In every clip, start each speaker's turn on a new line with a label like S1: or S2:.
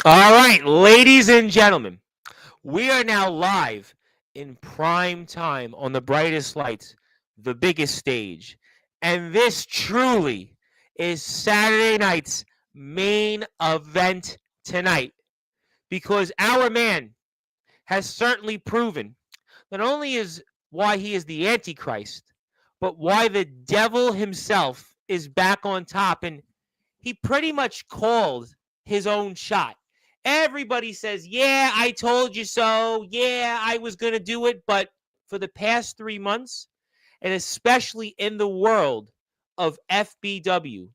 S1: All right, ladies and gentlemen, we are now live in prime time on the brightest lights, the biggest stage. And this truly is Saturday night's main event tonight because our man has certainly proven not only is why he is the Antichrist, but why the devil himself is back on top. And he pretty much called his own shot. Everybody says, yeah, I told you so. Yeah, I was going to do it. But for the past 3 months, and especially in the world of FBW,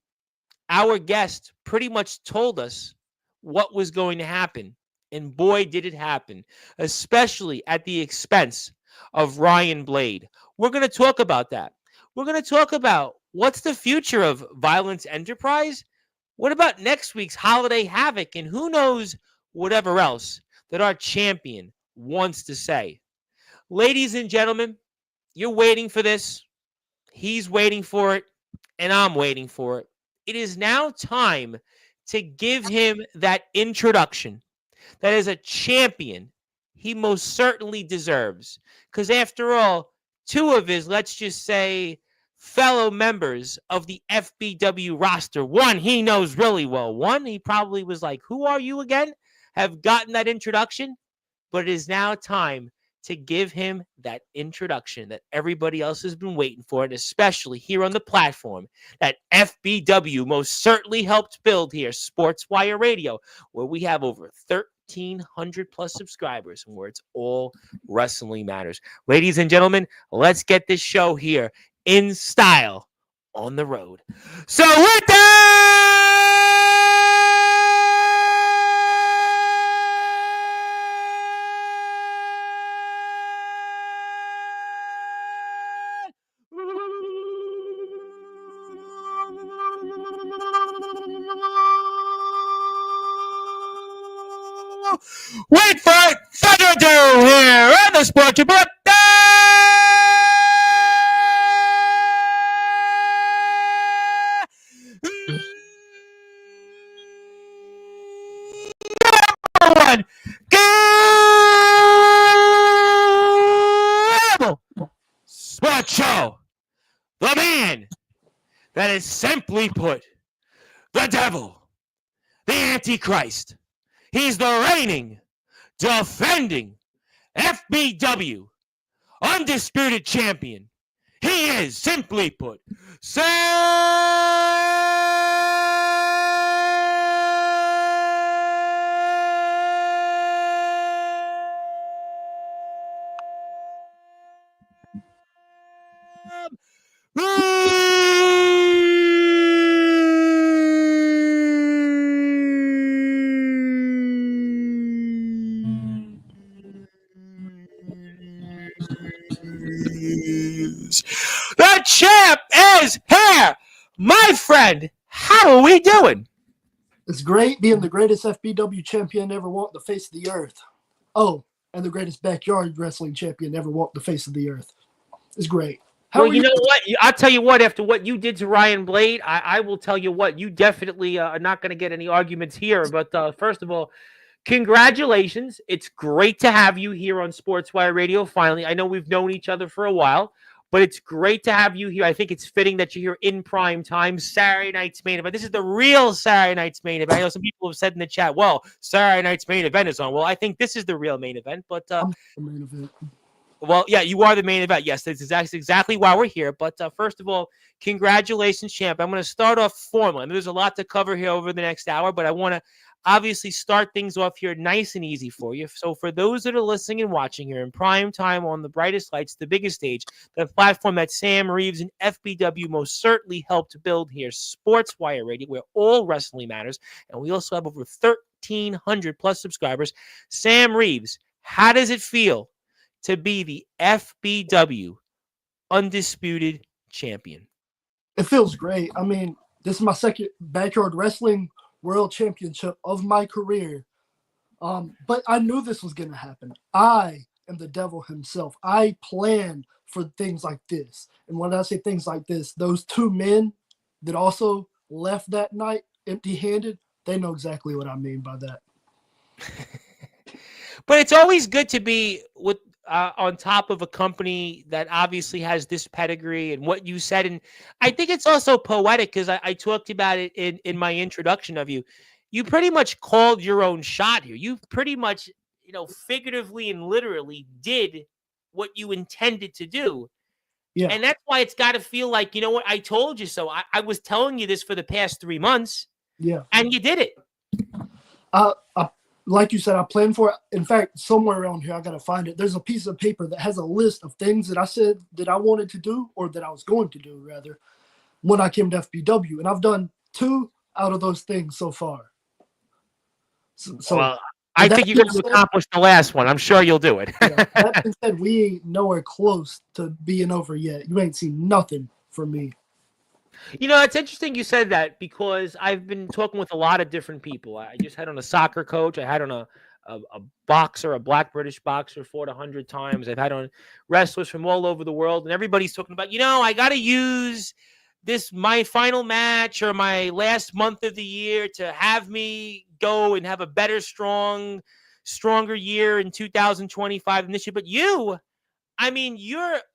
S1: our guest pretty much told us what was going to happen. And boy, did it happen, especially at the expense of Ryan Blade. We're going to talk about that. We're going to talk about what's the future of Violence Enterprise. What about next week's Holiday Havoc? And who knows whatever else that our champion wants to say. Ladies and gentlemen, you're waiting for this. He's waiting for it. And I'm waiting for it. It is now time to give him that introduction that as a champion, he most certainly deserves. Because after all, two of his, let's just say, fellow members of the FBW roster, one he knows really well, one he probably was like, who are you again? Have gotten that introduction, but it is now time to give him that introduction that everybody else has been waiting for, and especially here on the platform that FBW most certainly helped build here, Sportswire Radio, where we have over 1,300 plus subscribers and where it's all wrestling matters. Ladies and gentlemen, let's get this show here in style on the road. So with without further ado here on the Sports Report. One, Global Sports Show. The man that is simply put the devil, the Antichrist. He's the reigning, defending FBW undisputed champion. He is simply put the champ is here, my friend. How are we doing?
S2: It's great being the greatest FBW champion ever walked the face of the earth. Oh, and the greatest backyard wrestling champion ever walked the face of the earth. It's great.
S1: How well, you know what? I'll tell you what, after what you did to Ryan Blade, I will tell you what, you definitely are not going to get any arguments here. But first of all, congratulations. It's great to have you here on Sportswire Radio finally. I know we've known each other for a while, but it's great to have you here. I think it's fitting that you're here in prime time, Saturday night's main event. This is the real Saturday night's main event. I know some people have said in the chat, well, Saturday night's main event is on. Well, I think this is the real main event, but
S2: the main event.
S1: Well, yeah, you are the main event. Yes, that's exactly why we're here. But first of all, congratulations, champ. I'm going to start off formally. I mean, there's a lot to cover here over the next hour, but I want to obviously start things off here nice and easy for you. So for those that are listening and watching here in prime time on the brightest lights, the biggest stage, the platform that Sam Reeves and FBW most certainly helped build here, Sportswire Radio, where all wrestling matters. And we also have over 1,300 plus subscribers. Sam Reeves, how does it feel to be the FBW undisputed champion?
S2: It feels great. I mean, this is my second backyard wrestling world championship of my career. But I knew this was going to happen. I am the devil himself. I planned for things like this. And when I say things like this, those two men that also left that night empty-handed, they know exactly what I mean by that.
S1: But it's always good to be with on top of a company that obviously has this pedigree and what you said. And I think it's also poetic because I talked about it in my introduction of you. You pretty much called your own shot here. You pretty much, figuratively and literally did what you intended to do.
S2: Yeah,
S1: And that's why it's got to feel like, you know what, I told you so. I was telling you this for the past 3 months,
S2: yeah.
S1: and you did it.
S2: I like you said, I planned for it. In fact, somewhere around here, I gotta find it. There's a piece of paper that has a list of things that I said that I wanted to do, or that I was going to do, rather, when I came to FBW, and I've done 2 out of those things so far. So
S1: Well, I
S2: with that
S1: think you're
S2: being
S1: going to
S2: said,
S1: accomplish the last one. I'm sure you'll do it.
S2: yeah, that being said, we ain't nowhere close to being over yet. You ain't seen nothing from me.
S1: It's interesting you said that because I've been talking with a lot of different people. I just had on a soccer coach. I had on a boxer, a black British boxer, fought 100 times. I've had on wrestlers from all over the world, and everybody's talking about, I got to use this my final match or my last month of the year to have me go and have a better, stronger year in 2025 than this year. But you're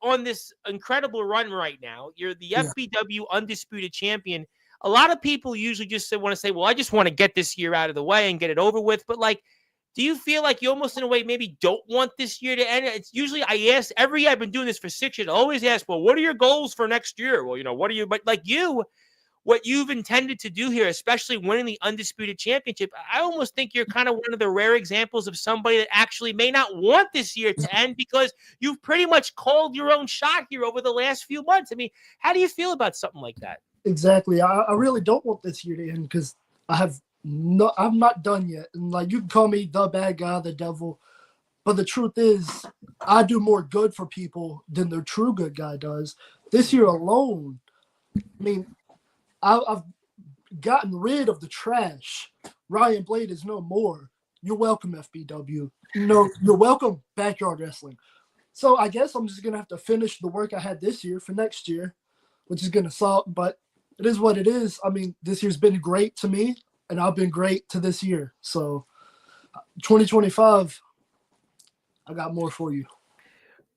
S1: on this incredible run right now. You're the
S2: Yeah,
S1: FBW undisputed champion. A lot of people usually just want to say, well, I just want to get this year out of the way and get it over with. But do you feel like you almost in a way maybe don't want this year to end? It's usually I ask every year, I've been doing this for 6 years. I always ask, well, what are your goals for next year? Well, what are you, but what you've intended to do here, especially winning the undisputed championship, I almost think you're kind of one of the rare examples of somebody that actually may not want this year to end because you've pretty much called your own shot here over the last few months. I mean, how do you feel about something like that?
S2: exactly. I really don't want this year to end because I'm not done yet. And you can call me the bad guy, the devil, but the truth is, I do more good for people than the true good guy does. This year alone, I mean, I've gotten rid of the trash. Ryan Blade is no more. You're welcome, FBW. No, you're welcome, Backyard Wrestling. So I guess I'm just gonna have to finish the work I had this year for next year, which is gonna suck, but it is what it is. I mean, this year's been great to me, and I've been great to this year. So 2025, I got more for you.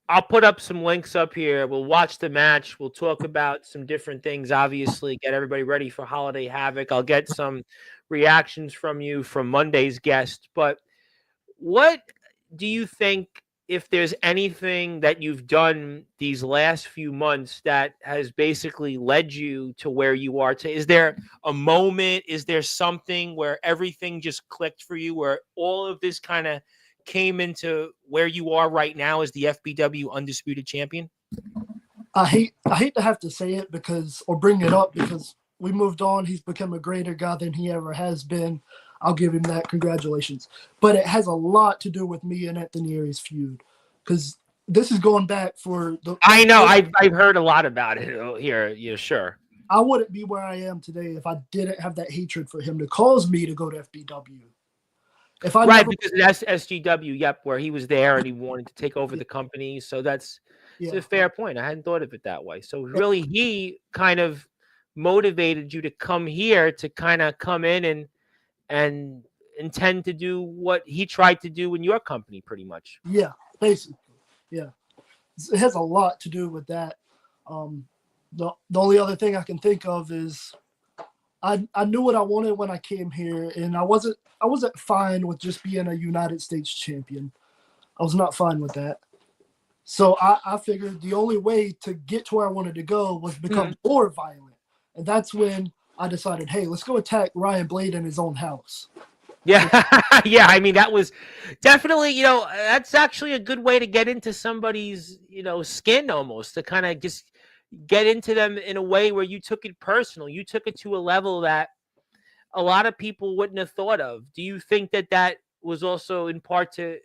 S1: I'll put up some links up here. We'll watch the match. We'll talk about some different things, obviously, get everybody ready for Holiday Havoc. I'll get some reactions from you from Monday's guest. But what do you think, if there's anything that you've done these last few months that has basically led you to where you are today? Is there a moment? Is there something where everything just clicked for you, where all of this kind of came into where you are right now as the FBW undisputed champion?
S2: I hate to have to say it or bring it up because we moved on. He's become a greater guy than he ever has been. I'll give him that. Congratulations. But it has a lot to do with me and Anthony Aries' feud because this is going back for the.
S1: I know. I've heard a lot about it here. Yeah, sure.
S2: I wouldn't be where I am today if I didn't have that hatred for him to cause me to go to FBW. If I
S1: Right,
S2: never,
S1: because that's SGW, yep, where he was there and he wanted to take over the company. So it's
S2: yeah,
S1: a fair point. I hadn't thought of it that way. So really, he kind of motivated you to come here to kind of come in and intend to do what he tried to do in your company, pretty much.
S2: yeah, basically, yeah, it has a lot to do with that. The only other thing I can think of is I knew what I wanted when I came here, and I wasn't fine with just being a United States champion. I was not fine with that. So I figured the only way to get to where I wanted to go was become more violent. And that's when I decided, hey, let's go attack Ryan Blade in his own house.
S1: Yeah. Yeah. I mean, that was definitely, that's actually a good way to get into somebody's, skin almost, to kind of just get into them in a way where you took it personal. You took it to a level that a lot of people wouldn't have thought of. Do you think that was also in part to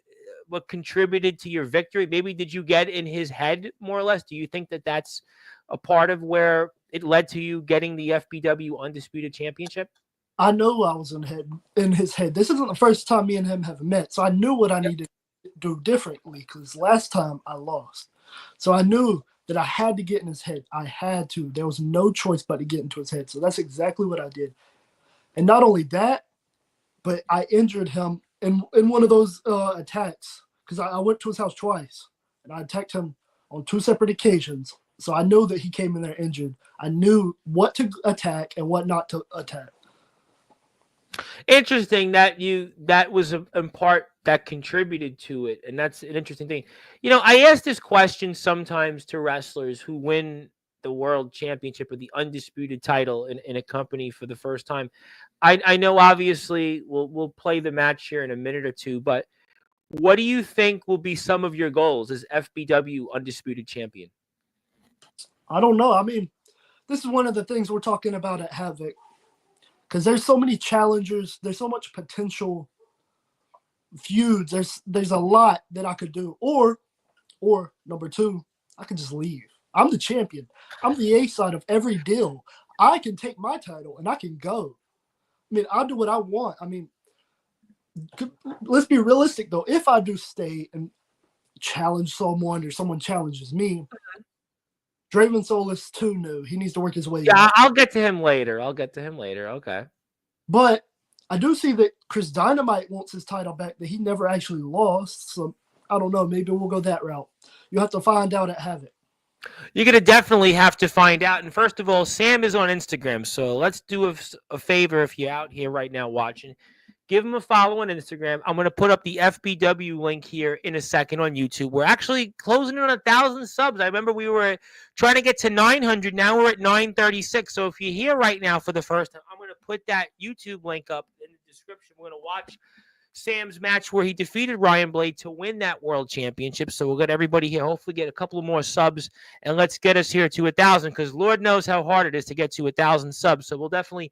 S1: what contributed to your victory? Maybe did you get in his head more or less? Do you think that that's a part of where it led to you getting the FBW Undisputed Championship?
S2: I know I was in his head. This isn't the first time me and him have met, so I knew what I needed to do differently because last time I lost. So I knew that I had to get in his head. I had to. There was no choice but to get into his head. So that's exactly what I did. And not only that, but I injured him in one of those attacks, because I went to his house twice and I attacked him on two separate occasions. So I know that he came in there injured. I knew what to attack and what not to attack.
S1: Interesting that was in part that contributed to it, and that's an interesting thing. I ask this question sometimes to wrestlers who win the world championship or the undisputed title in a company for the first time. I know obviously we'll play the match here in a minute or two, but what do you think will be some of your goals as FBW undisputed champion?
S2: I don't know. I mean, this is one of the things we're talking about at Havoc, because there's so many challengers. There's so much potential feuds. There's a lot that I could do. Or number two, I could just leave. I'm the champion. I'm the A side of every deal. I can take my title and I can go. I mean, I'll do what I want. I mean, let's be realistic though. If I do stay and challenge someone or someone challenges me, Draven Soul is too new. He needs to work his way
S1: up. I'll get to him later. Okay.
S2: But I do see that Chris Dynamite wants his title back that he never actually lost. So I don't know. Maybe we'll go that route. You'll have to find out at Havoc.
S1: You're going to definitely have to find out. And first of all, Sam is on Instagram. So let's do a favor if you're out here right now watching. Give him a follow on Instagram. I'm going to put up the FBW link here in a second on YouTube. We're actually closing in on 1,000 subs. I remember we were trying to get to 900. Now we're at 936. So if you're here right now for the first time, I'm going to put that YouTube link up in the description. We're going to watch Sam's match where he defeated Ryan Blade to win that world championship. So we'll get everybody here, hopefully get a couple of more subs, and let's get us here to 1,000, because Lord knows how hard it is to get to 1,000 subs. So we'll definitely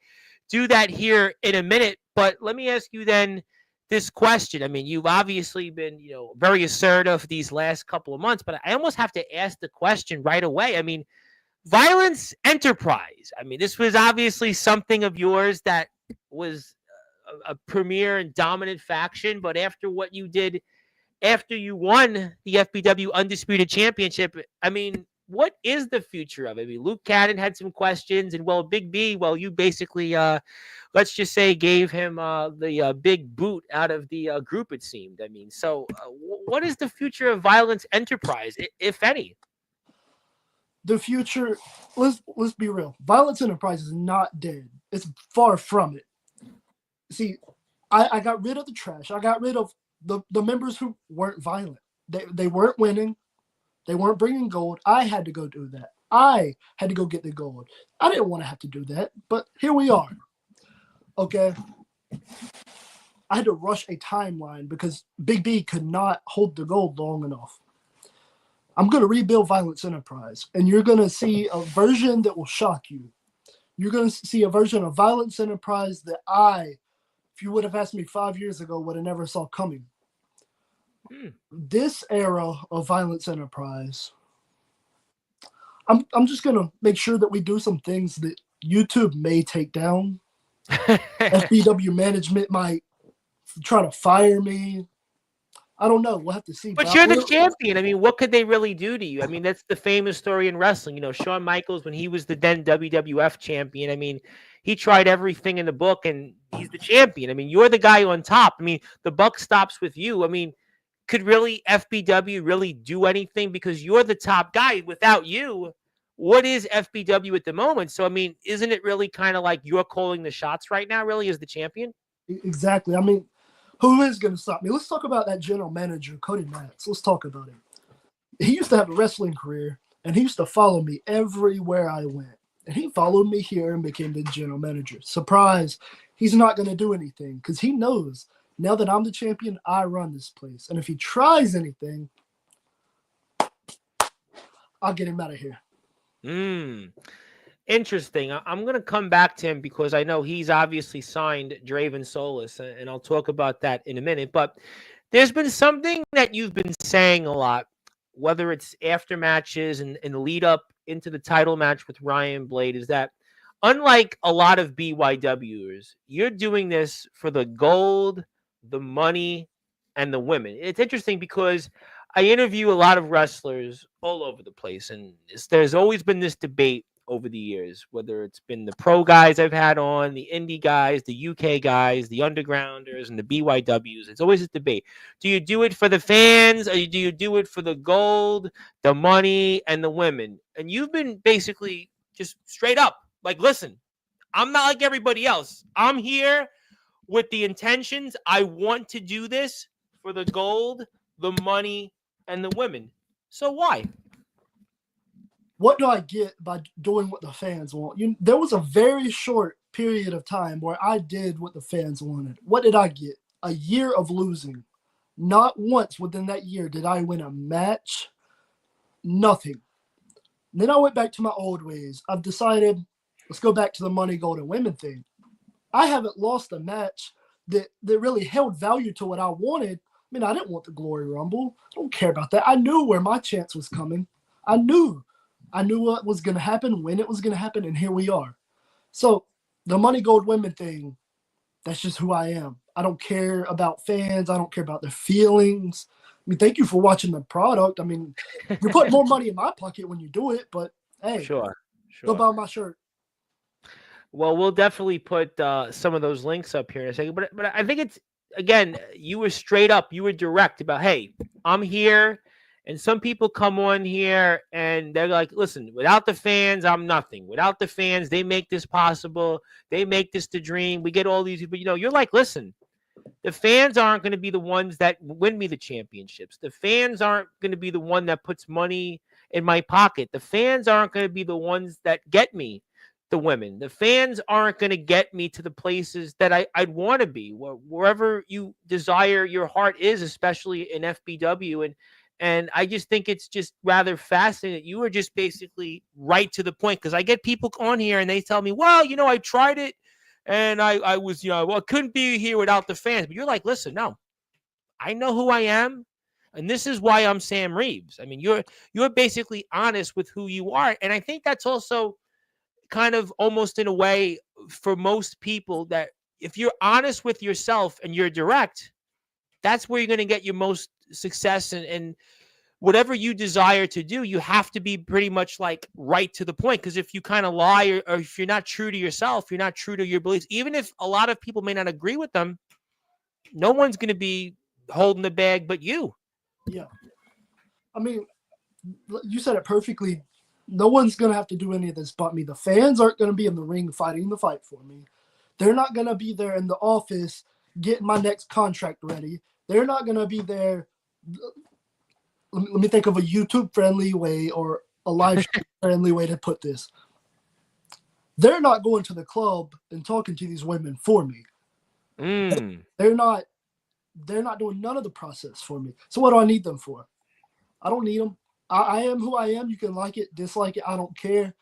S1: do that here in a minute. But let me ask you then this question. I mean, you've obviously been, very assertive these last couple of months, but I almost have to ask the question right away. I mean, Violence Enterprise. I mean, this was obviously something of yours that was a premier and dominant faction, but after what you did, after you won the FBW Undisputed Championship, I mean, what is the future of it? I mean, Luke Cannon had some questions, and Big B, you basically, let's just say, gave him the big boot out of the group, it seemed. I mean, so what is the future of Violence Enterprise, if any?
S2: The future, let's be real. Violence Enterprise is not dead. It's far from it. See, I got rid of the trash. I got rid of the members who weren't violent. They weren't winning. They weren't bringing gold. I had to go do that. I had to go get the gold. I didn't want to have to do that, but here we are. Okay. I had to rush a timeline because Big B could not hold the gold long enough. I'm going to rebuild Violence Enterprise, and you're going to see a version that will shock you. You're going to see a version of Violence Enterprise that if you would have asked me 5 years ago, would have never saw coming. This era of Violence Enterprise, I'm just going to make sure that we do some things that YouTube may take down. FBW management might try to fire me. I don't know. We'll have to see.
S1: But you're the champion. I mean, what could they really do to you? I mean, that's the famous story in wrestling. Shawn Michaels, when he was the then WWF champion, I mean, he tried everything in the book, and he's the champion. I mean, you're the guy on top. I mean, the buck stops with you. I mean, could really FBW really do anything? Because you're the top guy. Without you, what is FBW at the moment? So, I mean, isn't it really kind of like you're calling the shots right now, really, as the champion?
S2: Exactly. I mean, who is going to stop me? Let's talk about that general manager, Cody Matz. Let's talk about him. He used to have a wrestling career, and he used to follow me everywhere I went. And he followed me here and became the general manager. Surprise, he's not going to do anything because he knows now that I'm the champion, I run this place. And if he tries anything, I'll get him out of here.
S1: Interesting. I'm going to come back to him because I know he's obviously signed Draven Solis, and I'll talk about that in a minute. But there's been something that you've been saying a lot, whether it's after matches and lead up into the title match with Ryan Blade, is that unlike a lot of BYWers, you're doing this for the gold, the money, and the women. It's interesting because I interview a lot of wrestlers all over the place, and there's always been this debate over the years, whether it's been the pro guys I've had on, the indie guys, the UK guys, the undergrounders, and the BYWs. It's always a debate. Do you do it for the fans, or do you do it for the gold, the money, and the women? And you've been basically just straight up like, listen, I'm not like everybody else. I'm here with the intentions. I want to do this for the gold, the money, and the women. So why?
S2: What do I get by doing what the fans want? There was a very short period of time where I did what the fans wanted. What did I get? A year of losing. Not once within that year did I win a match. Nothing. Then I went back to my old ways. I've decided, let's go back to the money, gold, and women thing. I haven't lost a match that really held value to what I wanted. I mean, I didn't want the Glory Rumble. I don't care about that. I knew where my chance was coming. I knew what was going to happen, when it was going to happen, and here we are. So the money, gold, women thing, that's just who I am. I don't care about fans. I don't care about their feelings. I mean, thank you for watching the product. I mean, you're putting more money in my pocket when you do it, but hey,
S1: Sure.
S2: go buy my shirt.
S1: Well, we'll definitely put some of those links up here in a second. But I think it's, again, you were straight up, you were direct about, hey, I'm here. And some people come on here and they're like, listen, without the fans, I'm nothing. Without the fans, they make this possible. They make this the dream. We get all these people. You're like, listen, the fans aren't going to be the ones that win me the championships. The fans aren't going to be the one that puts money in my pocket. The fans aren't going to be the ones that get me the women. The fans aren't going to get me to the places that I'd want to be, wherever you desire your heart is, especially in FBW. And I just think it's just rather fascinating that you are just basically right to the point, because I get people on here and they tell me, well, I tried it and I was, I couldn't be here without the fans. But you're like, listen, no, I know who I am. And this is why I'm Sam Reeves. I mean, you're basically honest with who you are. And I think that's also kind of almost in a way for most people, that if you're honest with yourself and you're direct, that's where you're going to get your most success. And whatever you desire to do, you have to be pretty much like right to the point. Because if you kind of lie, or if you're not true to yourself, you're not true to your beliefs, even if a lot of people may not agree with them, no one's going to be holding the bag but you.
S2: Yeah. I mean, you said it perfectly. No one's going to have to do any of this but me. The fans aren't going to be in the ring fighting the fight for me. They're not going to be there in the office getting my next contract ready. They're not going to be there. Let me think of a YouTube-friendly way or a live friendly way to put this. They're not going to the club and talking to these women for me. They're not doing none of the process for me. So what do I need them for? I don't need them. I am who I am. You can like it, dislike it. I don't care.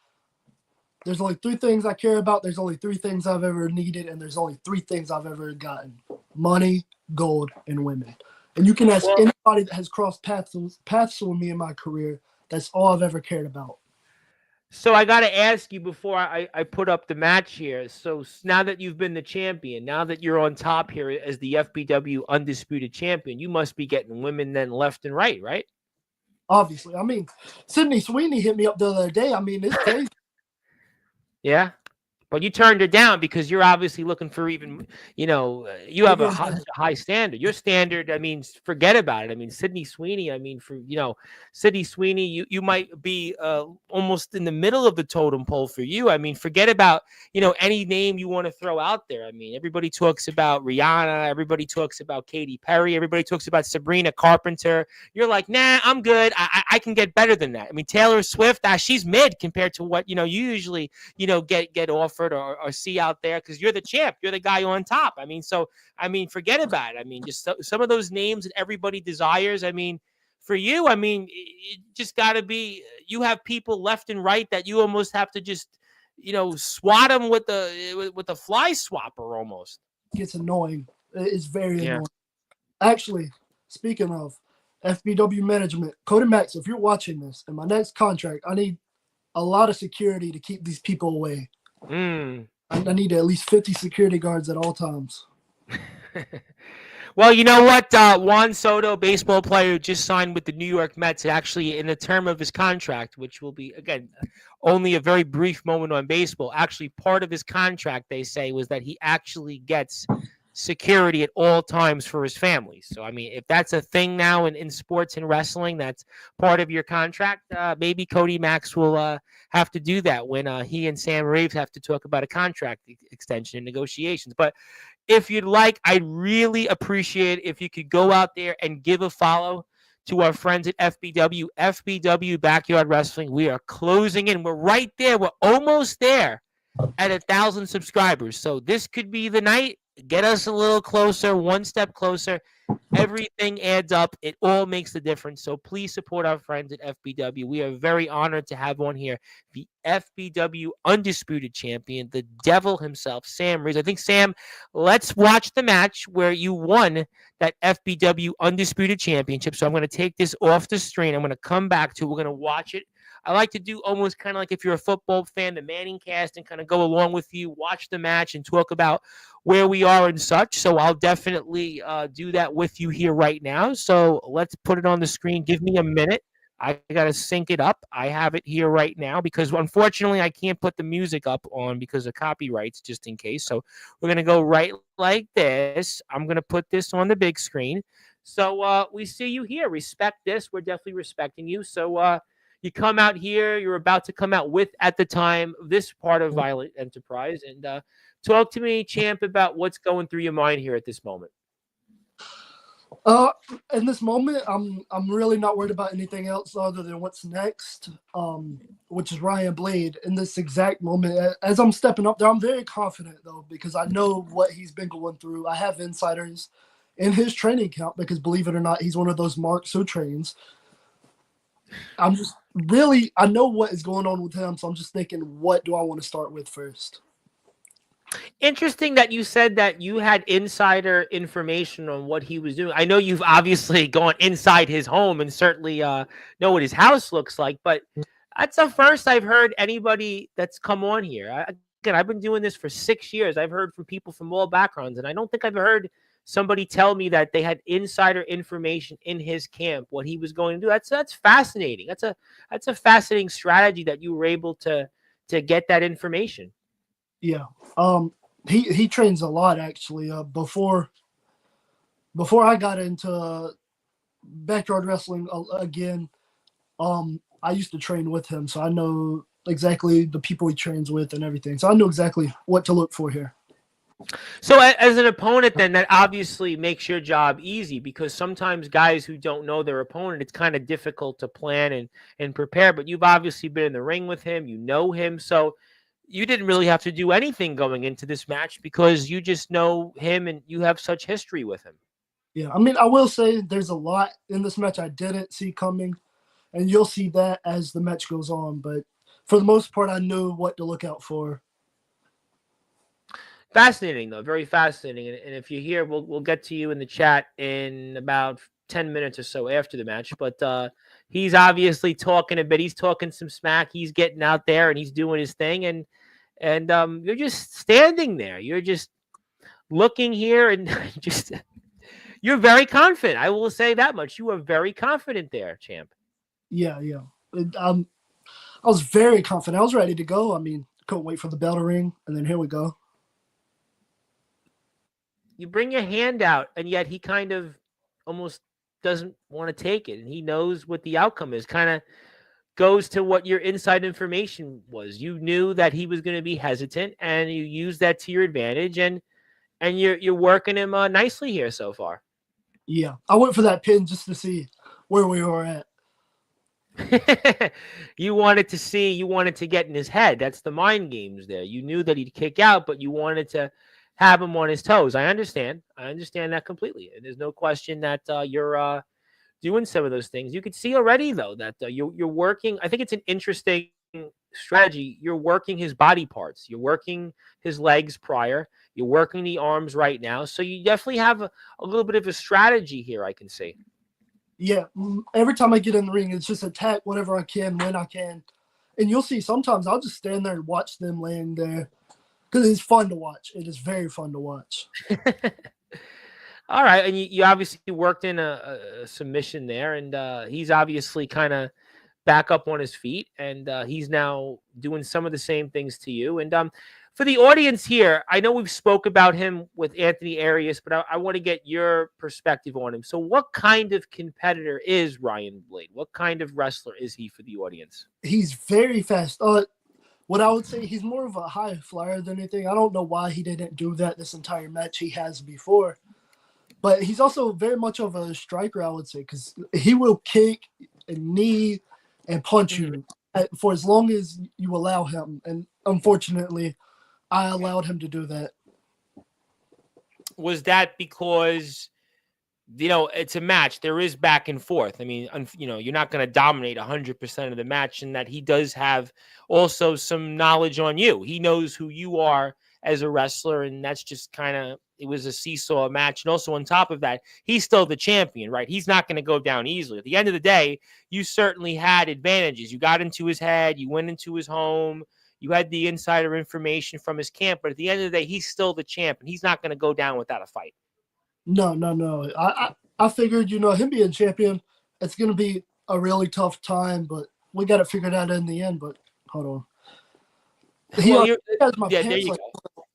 S2: There's only 3 things I care about. There's only 3 things I've ever needed, and there's only 3 things I've ever gotten: money, gold, and women. And you can ask anybody that has crossed paths with me in my career. That's all I've ever cared about.
S1: So I got to ask you before I put up the match here. So now that you've been the champion, now that you're on top here as the FBW undisputed champion, you must be getting women then left and right, right?
S2: Obviously. I mean, Sydney Sweeney hit me up the other day. I mean, it's crazy.
S1: Yeah. But you turned her down because you're obviously looking for even, you have a high standard. Your standard, I mean, forget about it. I mean, Sydney Sweeney, Sydney Sweeney, you might be almost in the middle of the totem pole for you. I mean, forget about, any name you want to throw out there. I mean, everybody talks about Rihanna. Everybody talks about Katy Perry. Everybody talks about Sabrina Carpenter. You're like, nah, I'm good. I can get better than that. I mean, Taylor Swift, she's mid compared to what, you usually, get offered or see out there, because you're the champ, you're the guy on top. I mean, forget about it. I mean, just some of those names that everybody desires. I mean, for you, I mean, it just got to be, you have people left and right that you almost have to just, swat them with the fly swapper almost.
S2: It gets annoying. It's very annoying. Actually, speaking of FBW management, Cody Max, if you're watching this, in my next contract, I need a lot of security to keep these people away. I need at least 50 security guards at all times.
S1: Well, you know what? Juan Soto, baseball player who just signed with the New York Mets, actually in the term of his contract, which will be, again, only a very brief moment on baseball. Actually, part of his contract, they say, was that he actually gets security at all times for his family. So, I mean, if that's a thing now in sports and wrestling, that's part of your contract, maybe Cody Max will have to do that when he and Sam Reeves have to talk about a contract extension and negotiations. But if you'd like, I'd really appreciate if you could go out there and give a follow to our friends at FBW Backyard Wrestling. We are closing in. We're right there. We're almost there at 1,000 subscribers. So this could be the night. Get us a little closer, one step closer. Everything adds up. It all makes the difference. So please support our friends at FBW. We are very honored to have one here, the FBW Undisputed Champion, the devil himself, Sam Reeves. I think, Sam, let's watch the match where you won that FBW Undisputed Championship. So I'm going to take this off the screen. I'm going to come back to it. We're going to watch it. I like to do almost kind of like if you're a football fan, the Manning cast, and kind of go along with you, watch the match, and talk about where we are and such. So I'll definitely do that with you here right now. So let's put it on the screen. Give me a minute. I got to sync it up. I have it here right now because unfortunately I can't put the music up on because of copyrights just in case. So we're going to go right like this. I'm going to put this on the big screen. So we see you here. Respect this. We're definitely respecting you. So you come out here. You're about to come out with, at the time, this part of Violent Enterprise. And talk to me, champ, about what's going through your mind here at this moment.
S2: In this moment, I'm really not worried about anything else other than what's next, which is Ryan Blade. In this exact moment, as I'm stepping up there, I'm very confident though because I know what he's been going through. I have insiders in his training camp because, believe it or not, he's one of those marks who trains. I'm just really, I know what is going on with him, so I'm just thinking, what do I want to start with first?
S1: Interesting that you said that you had insider information on what he was doing. I know you've obviously gone inside his home and certainly know what his house looks like, but that's the first I've heard anybody that's come on here. Again, I've been doing this for 6 years. I've heard from people from all backgrounds, and I don't think I've heard somebody tell me that they had insider information in his camp, what he was going to do. That's fascinating. That's a fascinating strategy that you were able to get that information.
S2: Yeah. He trains a lot actually. Before I got into backyard wrestling again, I used to train with him, so I know exactly the people he trains with and everything. So I know exactly what to look for here.
S1: So as an opponent, then that obviously makes your job easy because sometimes guys who don't know their opponent, it's kind of difficult to plan and prepare. But you've obviously been in the ring with him, you know him, so you didn't really have to do anything going into this match because you just know him and you have such history with him.
S2: Yeah, I mean, I will say there's a lot in this match I didn't see coming, and you'll see that as the match goes on. But for the most part, I knew what to look out for.
S1: Fascinating, though. Very fascinating. And if you're here, we'll get to you in the chat in about 10 minutes or so after the match. But he's obviously talking a bit. He's talking some smack. He's getting out there and he's doing his thing. And you're just standing there. You're just looking here and just you're very confident. I will say that much. You are very confident there, champ.
S2: Yeah. I was very confident. I was ready to go. I mean, couldn't wait for the bell to ring, and then here we go.
S1: You bring your hand out, and yet he kind of almost doesn't want to take it, and he knows what the outcome is. Kind of goes to what your inside information was. You knew that he was going to be hesitant, and you used that to your advantage, and you're working him nicely here so far.
S2: Yeah, I went for that pin just to see where we were at.
S1: You wanted to get in his head. That's the mind games there. You knew that he'd kick out, but you wanted to have him on his toes. I understand that completely. And there's no question that you're doing some of those things. You could see already, though, that you're working. I think it's an interesting strategy. You're working his body parts. You're working his legs prior. You're working the arms right now. So you definitely have a little bit of a strategy here, I can see.
S2: Yeah, every time I get in the ring, it's just attack whatever I can, when I can. And you'll see sometimes I'll just stand there and watch them laying there because it's fun to watch. It is very fun to watch.
S1: All right, and you obviously worked in a submission there, and he's obviously kind of back up on his feet, and he's now doing some of the same things to you. And for the audience here, I know we've spoke about him with Anthony Arias, but I want to get your perspective on him. So, what kind of competitor is Ryan Blade? What kind of wrestler is he for the audience?
S2: He's very fast. What I would say, he's more of a high flyer than anything. I don't know why he didn't do that this entire match he has before. But he's also very much of a striker, I would say, because he will kick and knee and punch you for as long as you allow him. And unfortunately, I allowed him to do that.
S1: Was that because, it's a match? There is back and forth. I mean, you're not going to dominate 100% of the match, and that he does have also some knowledge on you. He knows who you are as a wrestler, and that's just kind of, it was a seesaw match. And also on top of that, he's still the champion, right? He's not going to go down easily. At the end of the day, you certainly had advantages. You got into his head, you went into his home, you had the insider information from his camp, but at the end of the day, he's still the champ, and he's not going to go down without a fight.
S2: No. I figured, him being champion, it's going to be a really tough time, but we got it figured out in the end. But hold on. He has my pants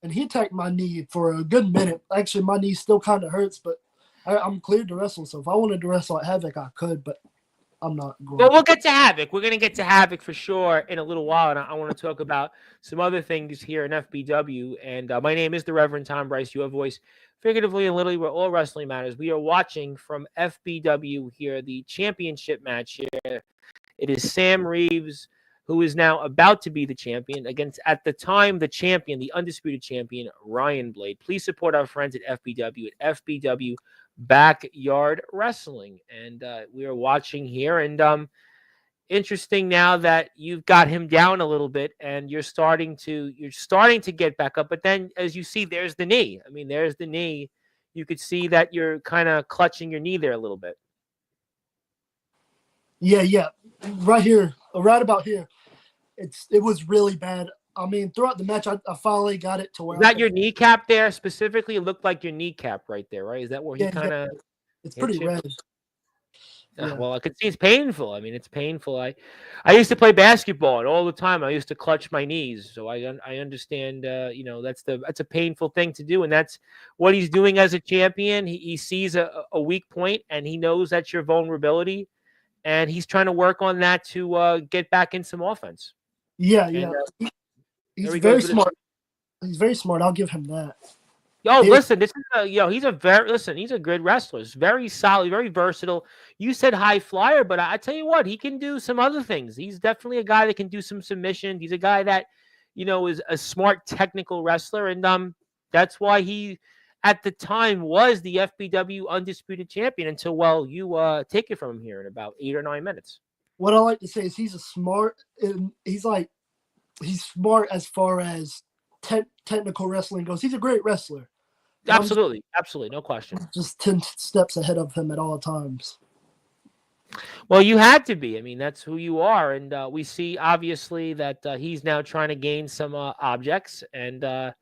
S2: and he attacked my knee for a good minute. Actually, my knee still kind of hurts, but I'm cleared to wrestle. So if I wanted to wrestle at Havoc, I could, but I'm not going.
S1: Well, we'll get to Havoc. We're going to get to Havoc for sure in a little while, and I want to talk about some other things here in FBW. And my name is the Reverend Tom Bryce, your voice, figuratively and literally, where all wrestling matters. We are watching from FBW here, the championship match here. It is Sam Reeves, who is now about to be the champion, against, at the time, the champion, the undisputed champion, Ryan Blade. Please support our friends at FBW, at FBW Backyard Wrestling. And we are watching here. And interesting now that you've got him down a little bit and you're starting to get back up. But then, as you see, there's the knee. I mean, there's the knee. You could see that you're kind of clutching your knee there a little bit.
S2: Yeah. Right here, right about here. It was really bad. I mean, throughout the match, I finally got it to where.
S1: Is that your kneecap there specifically? It looked like your kneecap right there, right? Is that where he kind of?
S2: It's pretty red.
S1: Yeah. Well, I could see it's painful. I mean, it's painful. I used to play basketball, and all the time I used to clutch my knees. So I understand. That's a painful thing to do, and that's what he's doing as a champion. He sees a weak point, and he knows that's your vulnerability, and he's trying to work on that to get back in some offense.
S2: Yeah. He's very smart. He's very smart. I'll give him that.
S1: Listen, this is he's a good wrestler. He's very solid, very versatile. You said high flyer, but I tell you what, he can do some other things. He's definitely a guy that can do some submissions. He's a guy that, is a smart technical wrestler, and that's why he, at the time, was the FBW undisputed champion until, you take it from him here in about 8 or 9 minutes.
S2: What I like to say is he's smart smart as far as technical wrestling goes. He's a great wrestler.
S1: Absolutely, no question.
S2: Just 10 steps ahead of him at all times.
S1: Well, you had to be. I mean, that's who you are. And we see, obviously, that he's now trying to gain some objects. And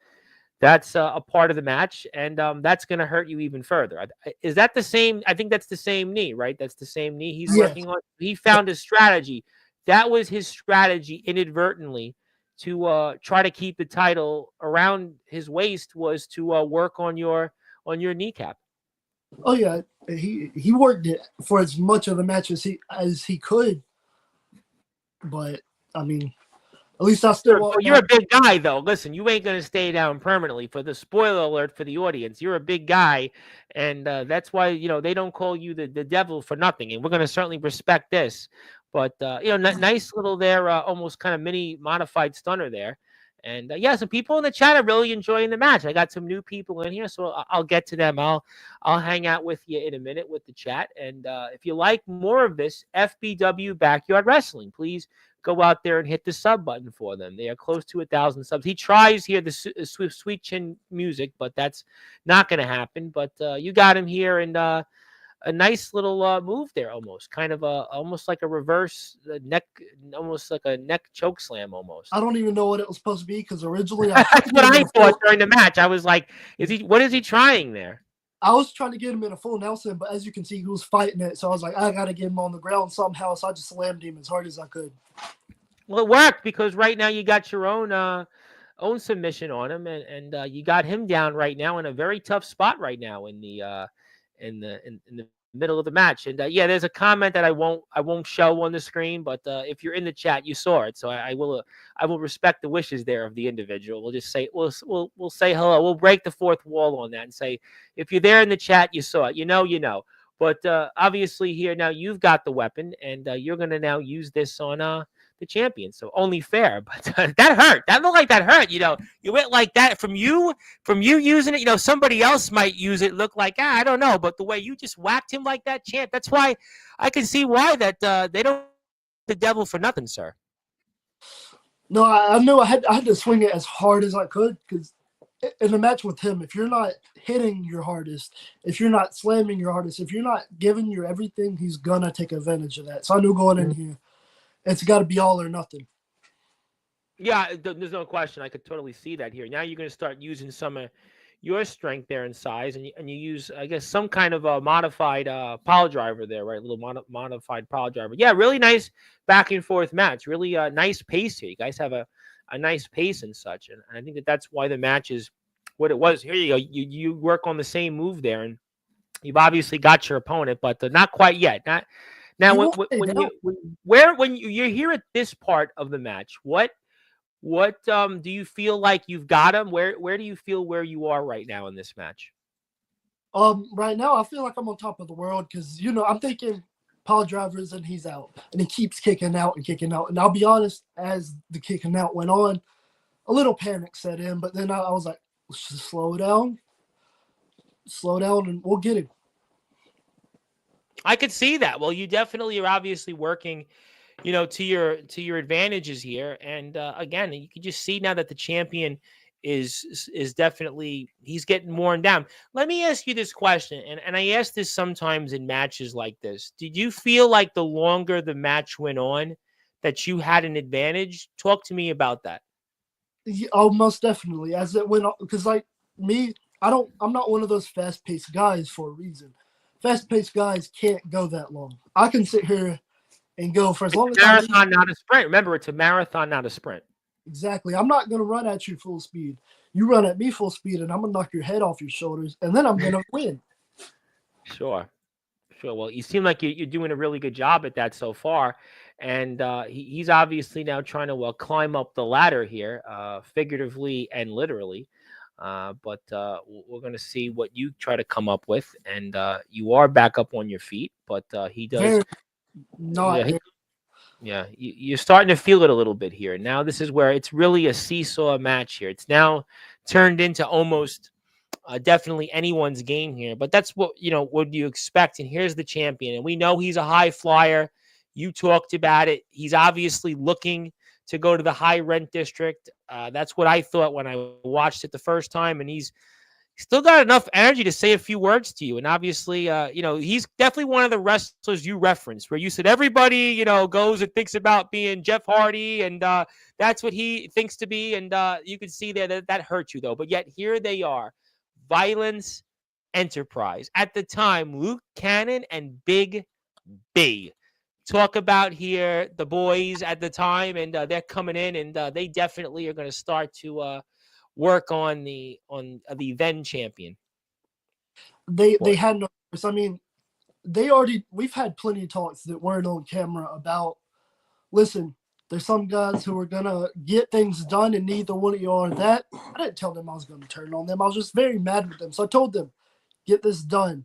S1: that's a part of the match. And that's going to hurt you even further. Is that the same? I think that's the same knee, right? That's the same knee he's working on. He found a strategy. That was his strategy inadvertently to try to keep the title around his waist, was to work on your kneecap.
S2: Oh yeah, he worked it for as much of the match as he could. But I mean, at least I still.
S1: You're a big guy, though. Listen, you ain't gonna stay down permanently. For the spoiler alert for the audience, you're a big guy, and that's why they don't call you the devil for nothing. And we're gonna certainly respect this. But nice little there, almost kind of mini modified stunner there. And some people in the chat are really enjoying the match. I got some new people in here, so I'll get to them. I'll hang out with you in a minute with the chat. And if you like more of this FBW Backyard Wrestling, please go out there and hit the sub button for them. They are close to 1,000 subs. He tries here the sweet chin music, but that's not going to happen. But you got him here, and a nice little move there, almost like a reverse neck, almost like a neck choke slam almost.
S2: I don't even know what it was supposed to be, because originally
S1: that's what I thought during the match. I was like, what is he trying there?
S2: I was trying to get him in a full Nelson, but as you can see, he was fighting it. So I was like, I got to get him on the ground somehow. So I just slammed him as hard as I could.
S1: Well, it worked because right now you got your own submission on him, and you got him down right now in a very tough spot right now in the middle of the match. And yeah, there's a comment that I won't show on the screen, but if you're in the chat, you saw it. So I will respect the wishes there of the individual. We'll just say we'll say hello. We'll break the fourth wall on that and say if you're there in the chat, you saw it. You know, you know. But obviously here now you've got the weapon, and you're gonna now use this on the champion. So only fair, but that hurt. That looked like that hurt. You know, you went like that from you using it. You know, somebody else might use it. Look like I don't know, but the way you just whacked him like that, champ. That's why I can see why that they don't the devil for nothing, sir.
S2: No, I knew I had to swing it as hard as I could because in a match with him, if you're not hitting your hardest, if you're not slamming your hardest, if you're not giving your everything, he's gonna take advantage of that. So I knew going in here, it's got to be all or nothing.
S1: Yeah, there's no question. I could totally see that here. Now you're going to start using some of your strength there in size, and you use, I guess, some kind of a modified power driver there, right? A little modified power driver. Yeah, really nice back and forth match. Really nice pace here. You guys have a nice pace and such, and I think that's why the match is what it was. Here you go. You work on the same move there, and you've obviously got your opponent, but not quite yet. Not now. When you're here at this part of the match, what do you feel like you've got him? Where do you feel where you are right now in this match?
S2: Right now I feel like I'm on top of the world because I'm thinking Paul drivers and he's out, and he keeps kicking out and kicking out. And I'll be honest, as the kicking out went on, a little panic set in. But then I was like, let's just slow down, and we'll get him.
S1: I could see that. Well, you definitely are obviously working, to your advantages here. And again, you can just see now that the champion is definitely he's getting worn down. Let me ask you this question, and I ask this sometimes in matches like this. Did you feel like the longer the match went on that you had an advantage? Talk to me about that.
S2: Yeah, oh, most definitely. As it went on, because like me, I'm not one of those fast-paced guys for a reason. Fast-paced guys can't go that long. I can sit here and go for as long as I need.
S1: Marathon, not a sprint. Remember, it's a marathon, not a sprint.
S2: Exactly. I'm not going to run at you full speed. You run at me full speed, and I'm going to knock your head off your shoulders, and then I'm going to win.
S1: Sure. Well, you seem like you're doing a really good job at that so far. And he's obviously now trying to climb up the ladder here, figuratively and literally. But we're going to see what you try to come up with. And you are back up on your feet, but he does. You're starting to feel it a little bit here. Now this is where it's really a seesaw match here. It's now turned into almost definitely anyone's game here. But that's what you expect. And here's the champion. And we know he's a high flyer. You talked about it. He's obviously looking to go to the high rent district. That's what I thought when I watched it the first time. And he's still got enough energy to say a few words to you. And obviously, he's definitely one of the wrestlers you referenced where you said everybody, goes and thinks about being Jeff Hardy. And that's what he thinks to be. And you can see there that hurt you, though. But yet here they are. Violence Enterprise. At the time, Luke Cannon and Big B. Talk about here the boys at the time. And they're coming in. And they definitely are going to start to work on the then champion.
S2: They had no. I mean, we've had plenty of talks that weren't on camera about. Listen, there's some guys who are gonna get things done, and neither one of you are that. I didn't tell them I was gonna turn on them. I was just very mad with them, so I told them, get this done.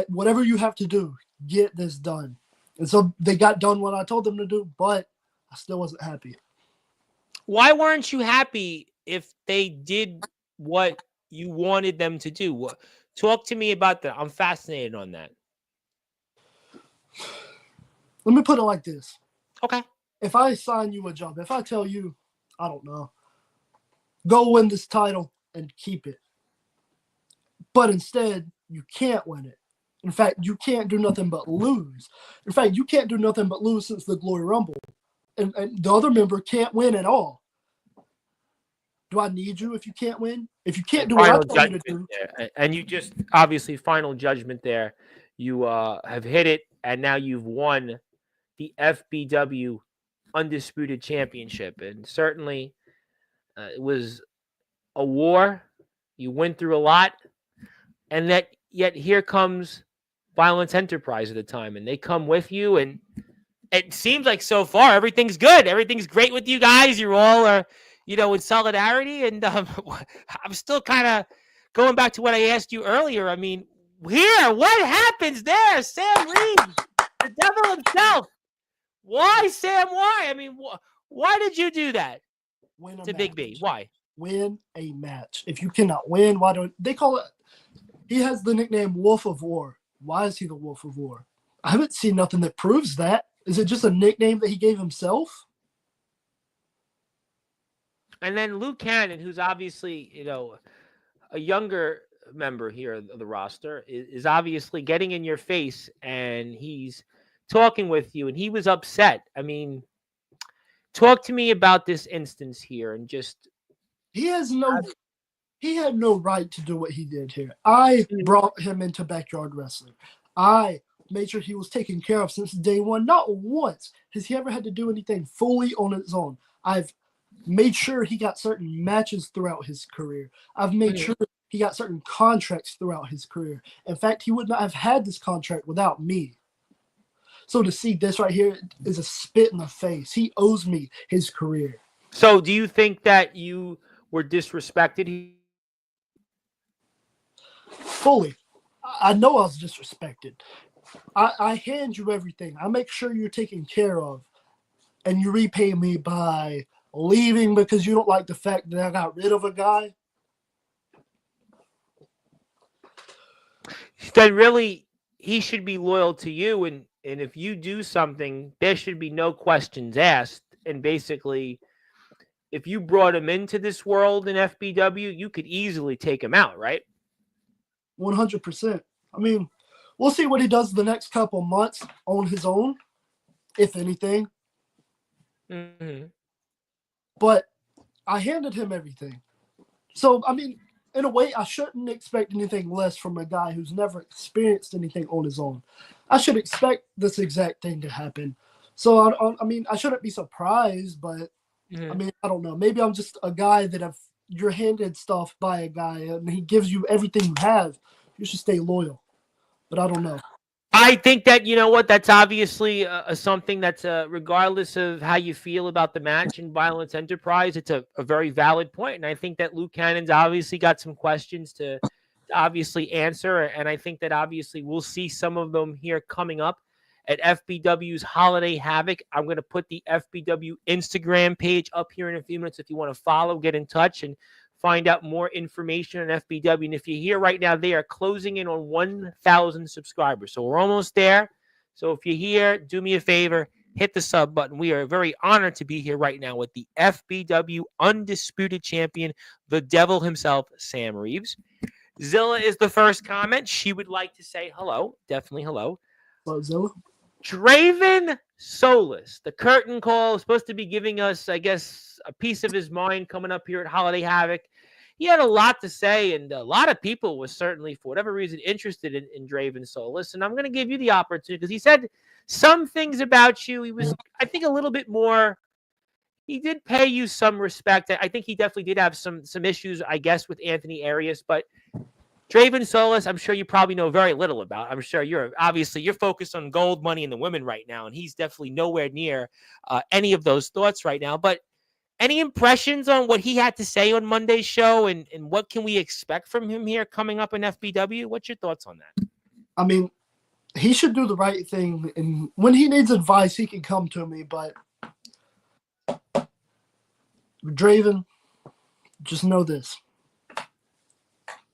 S2: Whatever you have to do, get this done. And so they got done what I told them to do, but I still wasn't happy.
S1: Why weren't you happy if they did what you wanted them to do? Talk to me about that. I'm fascinated on that.
S2: Let me put it like this.
S1: Okay.
S2: If I assign you a job, if I tell you, I don't know, go win this title and keep it, but instead you can't win it. In fact, you can't do nothing but lose. In fact, you can't do nothing but lose since the Glory Rumble. And the other member can't win at all. Do I need you if you can't win? If you can't
S1: And
S2: do what I
S1: final
S2: tell you to
S1: judgment
S2: do,
S1: there. And you just obviously final judgment there. You have hit it, and now you've won the FBW Undisputed Championship. And certainly it was a war. You went through a lot. And that yet here comes Violence Enterprise at the time, and they come with you, and it seems like so far everything's good, everything's great with you guys. You all are, in solidarity, and I'm still kind of going back to what I asked you earlier. I mean, what happens there? Sam Reeves, the devil himself. Why, Sam? Why? I mean, why did you do that
S2: win a
S1: to Big B?
S2: match.
S1: Why?
S2: Win a match. If you cannot win, why don't they call it? He has the nickname Wolf of War. Why is he the Wolf of War? I haven't seen nothing that proves that. Is it just a nickname that he gave himself?
S1: And then Luke Cannon, who's obviously, a younger member here of the roster, is obviously getting in your face, and he's talking with you, and he was upset. I mean, talk to me about this instance here, and just
S2: He had no right to do what he did here. I brought him into backyard wrestling. I made sure he was taken care of since day one. Not once has he ever had to do anything fully on his own. I've made sure he got certain matches throughout his career. I've made sure he got certain contracts throughout his career. In fact, he would not have had this contract without me. So to see this right here is a spit in the face. He owes me his career.
S1: So do you think that you were disrespected?
S2: Fully. I know I was disrespected. I hand you everything. I make sure you're taken care of. And you repay me by leaving because you don't like the fact that I got rid of a guy.
S1: Then really, he should be loyal to you. And if you do something, there should be no questions asked. And basically, if you brought him into this world in FBW, you could easily take him out, right?
S2: 100%. I mean, we'll see what he does the next couple months on his own, if anything.
S1: Mm-hmm.
S2: But I handed him everything. So, I mean, in a way, I shouldn't expect anything less from a guy who's never experienced anything on his own. I should expect this exact thing to happen. So, I mean, I shouldn't be surprised, but, I mean, I don't know. Maybe I'm just a guy that if you're handed stuff by a guy and he gives you everything you have, you should stay loyal. But I don't know.
S1: I think that, you know what, that's obviously something that's, regardless of how you feel about the match in Violence Enterprise, it's a very valid point. And I think that Luke Cannon's obviously got some questions to obviously answer. And I think that obviously we'll see some of them here coming up at FBW's Holiday Havoc. I'm going to put the FBW Instagram page up here in a few minutes. If you want to follow, get in touch and find out more information on FBW. And if you're here right now, they are closing in on 1,000 subscribers. So we're almost there. So if you're here, do me a favor, hit the sub button. We are very honored to be here right now with the FBW Undisputed Champion, the devil himself, Sam Reeves. Zilla is the first comment. She would like to say hello. Definitely hello.
S2: Hello, Zilla.
S1: Draven Solis, the curtain call, is supposed to be giving us, I guess, a piece of his mind coming up here at Holiday Havoc. He had a lot to say, and a lot of people were certainly, for whatever reason, interested in Draven Solis. And I'm going to give you the opportunity because he said some things about you. He was, I think, a little bit more. He did pay you some respect. I think he definitely did have some issues, I guess, with Anthony Arias, but Draven Solis, I'm sure you probably know very little about. I'm sure you're focused on gold, money, and the women right now, and he's definitely nowhere near any of those thoughts right now. But any impressions on what he had to say on Monday's show, and what can we expect from him here coming up in FBW? What's your thoughts on that?
S2: I mean, he should do the right thing, and when he needs advice, he can come to me. But Draven, just know this.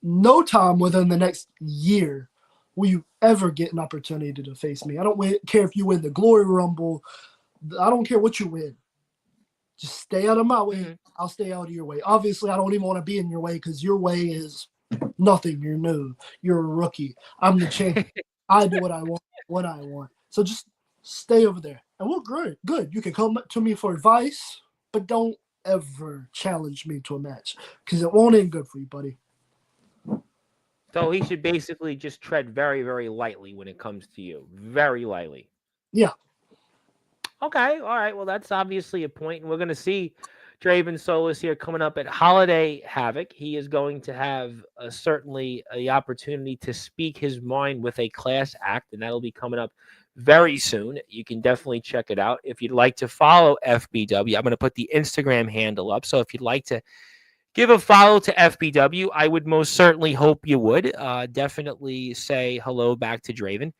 S2: No time within the next year will you ever get an opportunity to face me. I don't care if you win the Glory Rumble. I don't care what you win. Just stay out of my way. Mm-hmm. I'll stay out of your way. Obviously, I don't even want to be in your way because your way is nothing. You're new. You're a rookie. I'm the champion. I do what I want. So just stay over there. And we're good. You can come to me for advice, but don't ever challenge me to a match because it won't end good for you, buddy.
S1: So he should basically just tread very, very lightly when it comes to you. Very lightly.
S2: Yeah.
S1: Okay, all right. Well, that's obviously a point, and we're going to see Draven Solis here coming up at Holiday Havoc. He is going to have certainly the opportunity to speak his mind with a class act, and that'll be coming up very soon. You can definitely check it out. If you'd like to follow FBW, I'm going to put the Instagram handle up. So if you'd like to give a follow to FBW, I would most certainly hope you would. Definitely say hello back to Draven.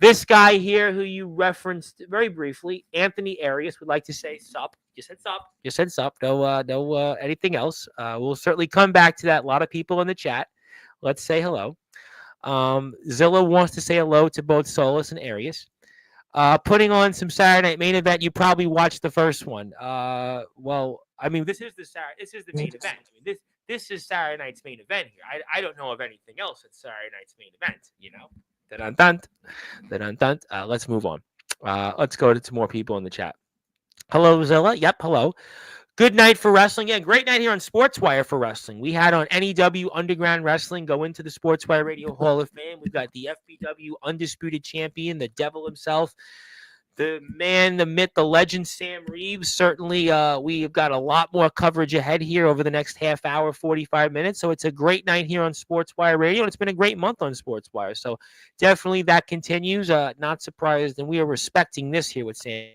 S1: This guy here, who you referenced very briefly, Anthony Arias, would like to say sup. You said sup. You said sup. No, anything else. We'll certainly come back to that. A lot of people in the chat. Let's say hello. Zilla wants to say hello to both Solus and Arias. Putting on some Saturday Night Main Event. You probably watched the first one. Well, I mean, this is the main event. I mean, this is Saturday Night's main event here. I don't know of anything else at Saturday Night's main event. You know. Let's move on. Let's go to more people in the chat. Hello, Zilla. Yep, hello. Good night for wrestling. Yeah, great night here on Sportswire for wrestling. We had on NEW Underground Wrestling go into the Sportswire Radio Hall of Fame. We've got the FBW Undisputed Champion, the Devil himself, the man, the myth, the legend, Sam Reeves. Certainly, we've got a lot more coverage ahead here over the next half hour, 45 minutes. So it's a great night here on Sportswire Radio, and it's been a great month on Sportswire. So definitely that continues. Not surprised, and we are respecting this here with Sam.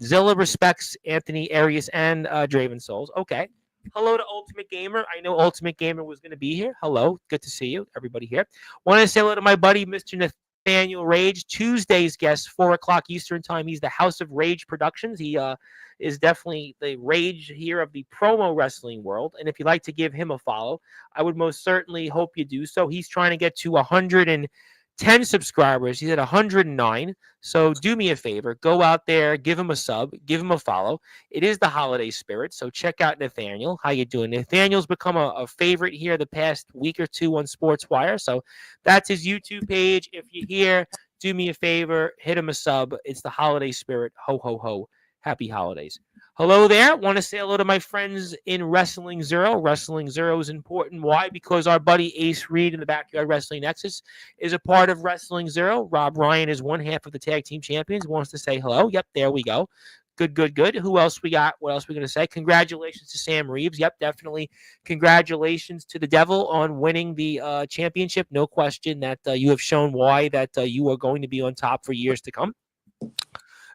S1: Zilla respects Anthony Arias and Draven Souls. Okay. Hello to Ultimate Gamer. I know Ultimate Gamer was going to be here. Hello. Good to see you, everybody here. Want to say hello to my buddy, Mr. Nathaniel Rage, Tuesday's guest, 4 o'clock Eastern time. He's the House of Rage Productions. He is definitely the rage here of the promo wrestling world. And if you'd like to give him a follow, I would most certainly hope you do so. He's trying to get to 110 subscribers. He's at 109. So do me a favor. Go out there, give him a sub, give him a follow. It is the holiday spirit. So check out Nathaniel. How you doing? Nathaniel's become a favorite here the past week or two on Sportswire. So that's his YouTube page. If you're here, do me a favor. Hit him a sub. It's the holiday spirit. Ho, ho, ho. Happy holidays. Hello there. Want to say hello to my friends in Wrestling Zero. Wrestling Zero is important. Why? Because our buddy Ace Reed in the Backyard Wrestling Nexus is a part of Wrestling Zero. Rob Ryan is one half of the tag team champions. Wants to say hello. Yep, there we go. Good, good, good. Who else we got? What else we going to say? Congratulations to Sam Reeves. Yep, definitely. Congratulations to the Devil on winning the championship. No question that you have shown why that you are going to be on top for years to come.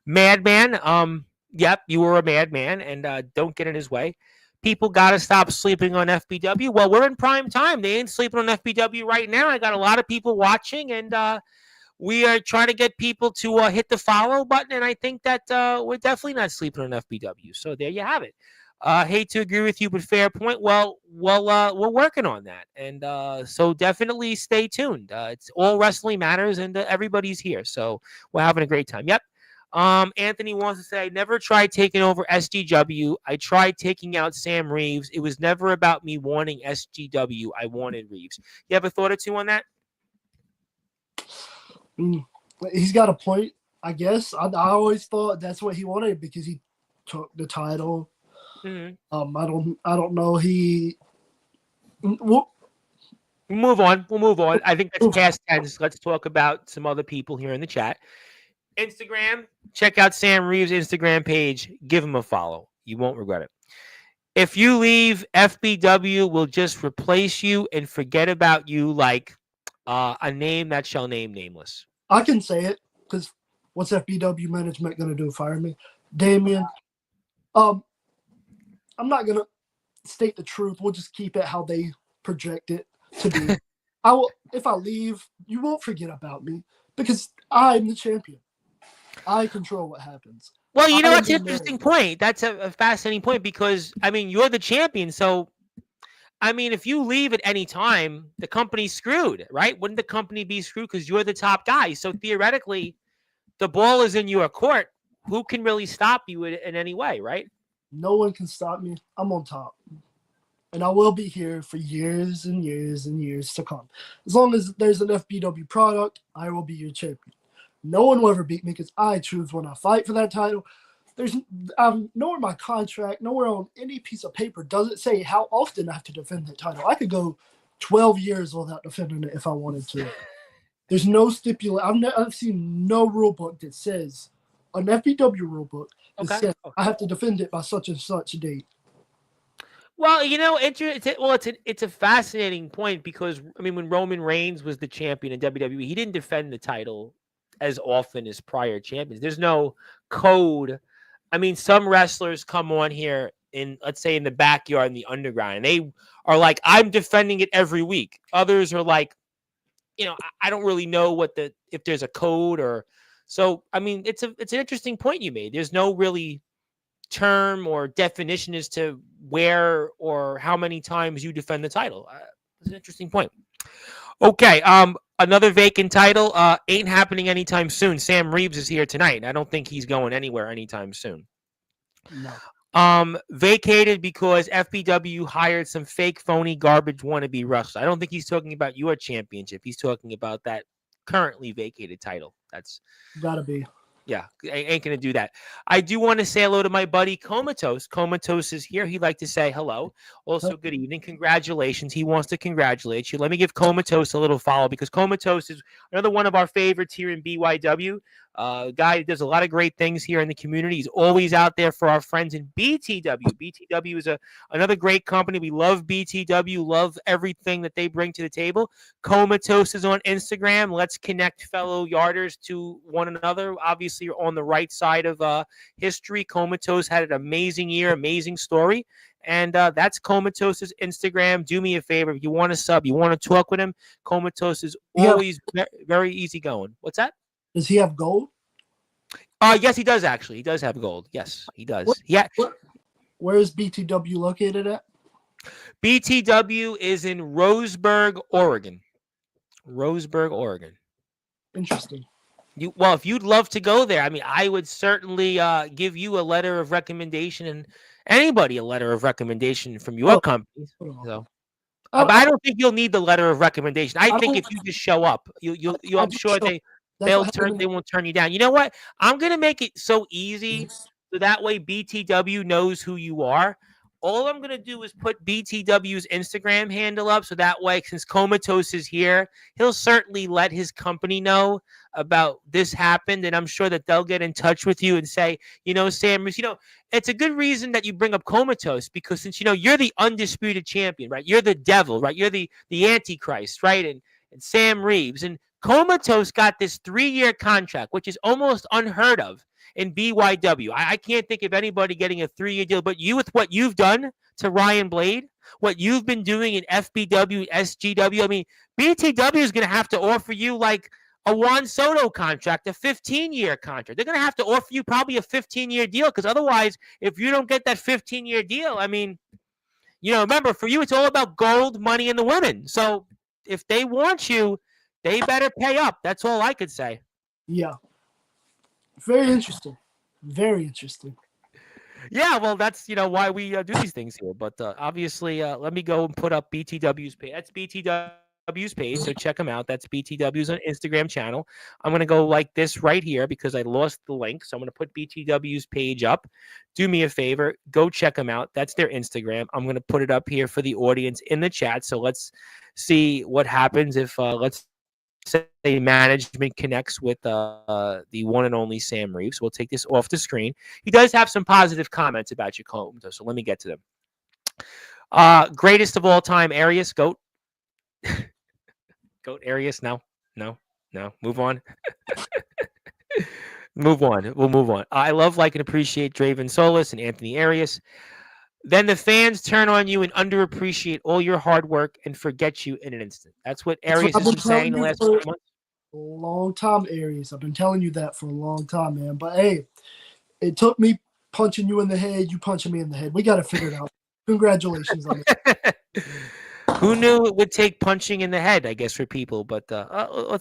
S1: Madman. Yep, you were a madman, and don't get in his way. People got to stop sleeping on FBW. Well, we're in prime time. They ain't sleeping on FBW right now. I got a lot of people watching, and we are trying to get people to hit the follow button, and I think that we're definitely not sleeping on FBW. So there you have it. Hate to agree with you, but fair point. Well, we're working on that, and so definitely stay tuned. It's all wrestling matters, and everybody's here, so we're having a great time. Yep. Anthony wants to say, I never tried taking over SGW. I tried taking out Sam Reeves. It was never about me wanting SGW. I wanted Reeves. You have a thought or two on that?
S2: He's got a point, I guess. I always thought that's what he wanted because he took the title. Mm-hmm. I don't know.
S1: We'll move on. I think that's past tense. Let's talk about some other people here in the chat. Instagram, check out Sam Reeves' Instagram page. Give him a follow. You won't regret it. If you leave, FBW will just replace you and forget about you like a name that shall name nameless.
S2: I can say it because what's FBW management going to do? Fire me? Damien. I'm not going to state the truth. We'll just keep it how they project it to be. If I leave, you won't forget about me because I'm the champion. I control what happens.
S1: Well, you know, that's an interesting point. That's a fascinating point because, I mean, you're the champion. So, I mean, if you leave at any time, the company's screwed, right? Wouldn't the company be screwed because you're the top guy? So, theoretically, the ball is in your court. Who can really stop you in any way, right?
S2: No one can stop me. I'm on top. And I will be here for years and years and years to come. As long as there's an FBW product, I will be your champion. No one will ever beat me because I choose when I fight for that title. there's nowhere in my contract, nowhere on any piece of paper does it say how often I have to defend that title. I could go 12 years without defending it if I wanted to. There's no stipulation. I've seen no rule book that says an FPW rule book that
S1: Okay.
S2: says I have to defend it by such and such a date.
S1: Well, it's a fascinating point because I mean, when Roman Reigns was the champion in WWE, he didn't defend the title as often as prior champions. There's no code. I mean, some wrestlers come on here in, let's say, in the backyard in the underground, and they are like, "I'm defending it every week." Others are like, I don't really know if there's a code or so. I mean, it's an interesting point you made. There's no really term or definition as to where or how many times you defend the title. It's an interesting point. Okay, another vacant title ain't happening anytime soon. Sam Reeves is here tonight. I don't think he's going anywhere anytime soon.
S2: No.
S1: Vacated because FBW hired some fake, phony, garbage wannabe wrestlers. I don't think he's talking about your championship. He's talking about that currently vacated title. That's
S2: gotta be.
S1: Yeah, ain't gonna do that. I do want to say hello to my buddy Comatose. Comatose is here. He'd like to say hello. Also, good evening. Congratulations. He wants to congratulate you. Let me give Comatose a little follow because Comatose is another one of our favorites here in BYW. Guy does a lot of great things here in the community. He's always out there for our friends in BTW. BTW is another great company. We love BTW, love everything that they bring to the table. Comatose is on Instagram. Let's connect fellow yarders to one another. Obviously, you're on the right side of history. Comatose had an amazing year, amazing story. And that's Comatose's Instagram. Do me a favor. If you want to sub, you want to talk with him, Comatose is always very easygoing. What's that?
S2: Does he have gold?
S1: Yes, he does actually. He does have gold. Yes, he does.
S2: Where is BTW located at?
S1: BTW is in Roseburg, Oregon. Roseburg, Oregon.
S2: Interesting.
S1: If you'd love to go there, I mean, I would certainly give you a letter of recommendation and anybody a letter of recommendation from your company. So, but I don't think you'll need the letter of recommendation. I think if you just show up, I'm sure they won't turn you down. You know what? I'm gonna make it so easy so that way BTW knows who you are. All I'm gonna do is put BTW's Instagram handle up so that way, since Comatose is here, he'll certainly let his company know about this happened, and I'm sure that they'll get in touch with you and say, Sam, it's a good reason that you bring up Comatose because since you're the undisputed champion, right? You're the devil, right? You're the Antichrist, right? And Sam Reeves and Comatose got this 3-year contract, which is almost unheard of in BYW. I can't think of anybody getting a 3-year deal, but you, with what you've done to Ryan Blade, what you've been doing in FBW, SGW, I mean, BTW is going to have to offer you like a Juan Soto contract, a 15-year contract. They're going to have to offer you probably a 15-year deal because otherwise, if you don't get that 15-year deal, I mean, remember, for you, it's all about gold, money, and the women. So if they want you, they better pay up. That's all I could say.
S2: Yeah. Very interesting. Very interesting.
S1: Yeah, well, that's why we do these things here. But obviously, let me go and put up BTW's page. That's BTW's page, so check them out. That's BTW's on Instagram channel. I'm gonna go like this right here because I lost the link, so I'm gonna put BTW's page up. Do me a favor, go check them out. That's their Instagram. I'm gonna put it up here for the audience in the chat. So let's see what happens if let's say management connects with the one and only Sam Reeves. We'll take this off the screen. He does have some positive comments about you, Comatose, so let me get to them. Greatest of all time, Arius, GOAT. GOAT, Arius, no. Move on. Move on. We'll move on. I love, like, and appreciate Draven Solis and Anthony Arias. Then the fans turn on you and underappreciate all your hard work and forget you in an instant. That's what Arias has been saying the last few months.
S2: A long time, Arias. I've been telling you that for a long time, man. But hey, it took me punching you in the head, you punching me in the head. We got to figure it out. Congratulations on it.
S1: Who knew it would take punching in the head, I guess, for people, but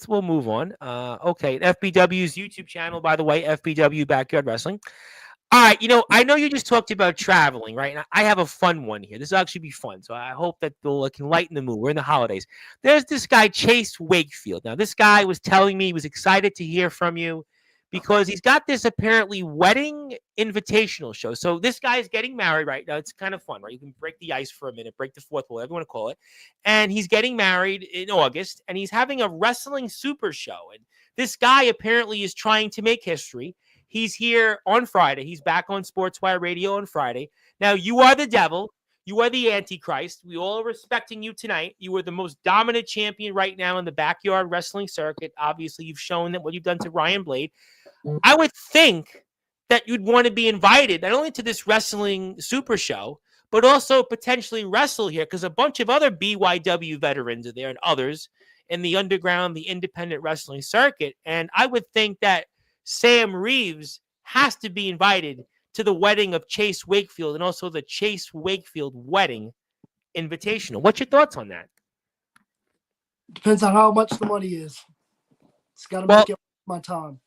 S1: we'll move on. Okay, FBW's YouTube channel, by the way, FBW Backyard Wrestling. All right, I know you just talked about traveling, right? And I have a fun one here. This will actually be fun, so I hope that they'll can lighten the mood. We're in the holidays. There's this guy, Chase Wakefield. Now, this guy was telling me he was excited to hear from you because he's got this apparently wedding invitational show. So this guy is getting married right now. It's kind of fun, right? You can break the ice for a minute, break the fourth wall, whatever you want to call it. And he's getting married in August, and he's having a wrestling super show. And this guy apparently is trying to make history. He's here on Friday. He's back on Sportswire Radio on Friday. Now, you are the devil. You are the Antichrist. We all are respecting you tonight. You are the most dominant champion right now in the backyard wrestling circuit. Obviously, you've shown that what you've done to Ryan Blade. I would think that you'd want to be invited not only to this wrestling super show, but also potentially wrestle here because a bunch of other BYW veterans are there and others in the underground, the independent wrestling circuit. And I would think that Sam Reeves has to be invited to the wedding of Chase Wakefield and also the Chase Wakefield wedding invitational. What's your thoughts on that?
S2: Depends on how much the money is. It's got to make it my time.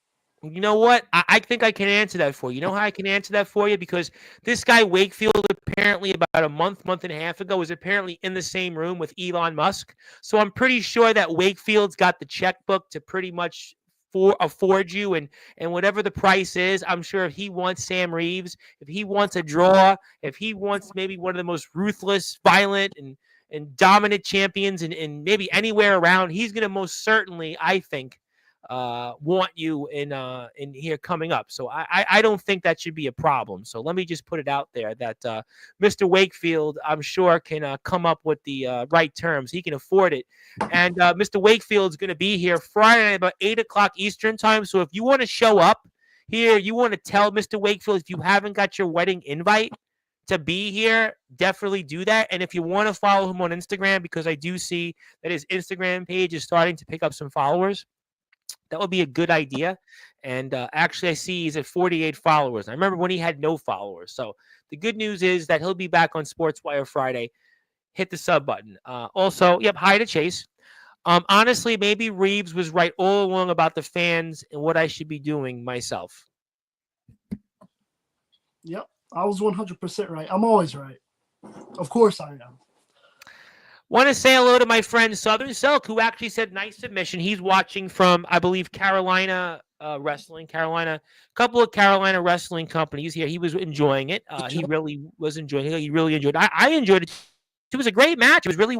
S1: You know what? I think I can answer that for you. You know how I can answer that for you? Because this guy Wakefield apparently about a month and a half ago was apparently in the same room with Elon Musk. So I'm pretty sure that Wakefield's got the checkbook to pretty much afford you and whatever the price is. I'm sure if he wants Sam Reeves, if he wants a draw, if he wants maybe one of the most ruthless, violent, and dominant champions and maybe anywhere around, he's going to most certainly, I think, want you in here coming up. So I don't think that should be a problem. So let me just put it out there that Mr. Wakefield, I'm sure, can come up with the right terms. He can afford it. And Mr. Wakefield's going to be here Friday night about 8 o'clock Eastern time. So if you want to show up here, you want to tell Mr. Wakefield if you haven't got your wedding invite to be here, definitely do that. And if you want to follow him on Instagram, because I do see that his Instagram page is starting to pick up some followers, that would be a good idea. And actually, I see he's at 48 followers. I remember when he had no followers. So the good news is that he'll be back on Sportswire Friday. Hit the sub button. Also, hi to Chase. Honestly, maybe Reeves was right all along about the fans and what I should be doing myself.
S2: Yep, I was 100% right. I'm always right. Of course I am.
S1: Want to say hello to my friend Southern Silk, who actually said nice submission. He's watching from, I believe, Carolina Wrestling. A couple of Carolina wrestling companies here. He was enjoying it. He really was enjoying it. He really enjoyed it. I enjoyed it. It was a great match. It was really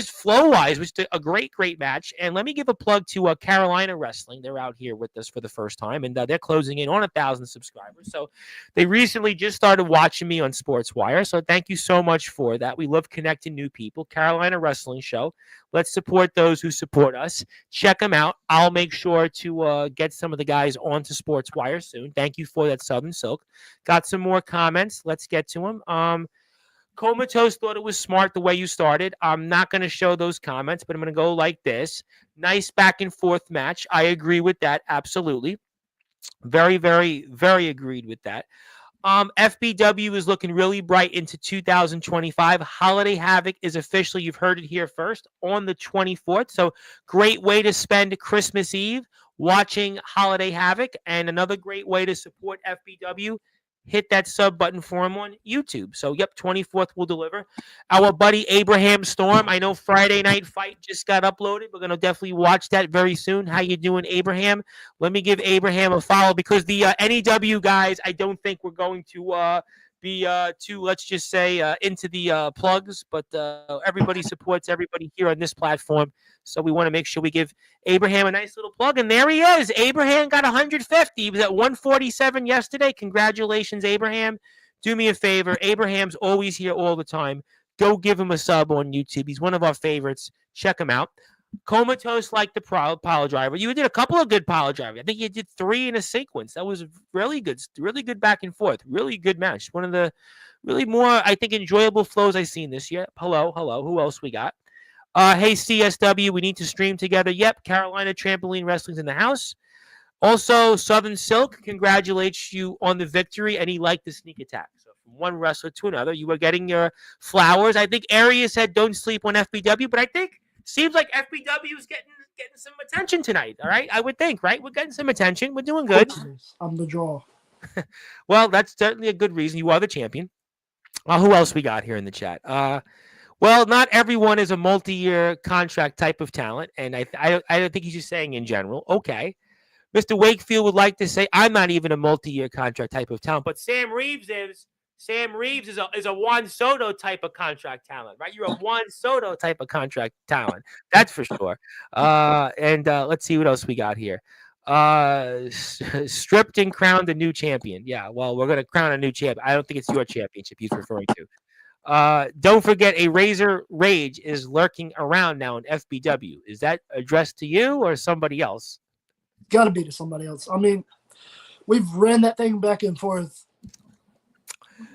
S1: flow-wise, was a great match. And let me give a plug to Carolina Wrestling. They're out here with us for the first time, and they're closing in on 1,000 subscribers. So they recently just started watching me on Sportswire. So thank you so much for that. We love connecting new people. Carolina Wrestling Show. Let's support those who support us. Check them out. I'll make sure to get some of the guys onto Sportswire soon. Thank you for that, Southern Silk. Got some more comments. Let's get to them. Comatose thought it was smart the way you started. I'm not going to show those comments, but I'm going to go like this. Nice back and forth match. I agree with that. Absolutely. Very, very, very agreed with that. FBW is looking really bright into 2025. Holiday Havoc is officially, you've heard it here first, on the 24th. So great way to spend Christmas Eve watching Holiday Havoc, and another great way to support FBW. Hit that sub button for him on YouTube. So, 24th will deliver. Our buddy Abraham Storm. I know Friday Night Fight just got uploaded. We're going to definitely watch that very soon. How you doing, Abraham? Let me give Abraham a follow because the NEW guys, I don't think we're going to be too, let's just say, into the plugs. But everybody supports everybody here on this platform. So we want to make sure we give Abraham a nice little plug. And there he is. Abraham got 150. He was at 147 yesterday. Congratulations, Abraham. Do me a favor. Abraham's always here all the time. Go give him a sub on YouTube. He's one of our favorites. Check him out. Comatose like the pile driver. You did a couple of good pile drivers. I think you did 3 in a sequence. That was really good back and forth. Really good match. One of the really more, I think, enjoyable flows I've seen this year. Hello. Who else we got? Hey, CSW, we need to stream together. Yep, Carolina Trampoline Wrestling's in the house. Also, Southern Silk congratulates you on the victory, and he liked the sneak attack. So from one wrestler to another, you were getting your flowers. I think Arias said don't sleep on FBW, but I think seems like FBW is getting some attention tonight, all right? I would think, right? We're getting some attention. We're doing good.
S2: I'm the draw.
S1: Well, that's certainly a good reason. You are the champion. Who else we got here in the chat? Well, not everyone is a multi-year contract type of talent, and I don't think he's just saying in general. Okay. Mr. Wakefield would like to say, I'm not even a multi-year contract type of talent, but Sam Reeves is. Sam Reeves is a Juan Soto type of contract talent, right? You're a Juan Soto type of contract talent. That's for sure. And let's see what else we got here. Stripped and crowned a new champion. Yeah, well, we're going to crown a new champ. I don't think it's your championship he's referring to. Don't forget, a Razor Rage is lurking around now in FBW. Is that addressed to you or somebody else?
S2: Got to be to somebody else. I mean, we've ran that thing back and forth.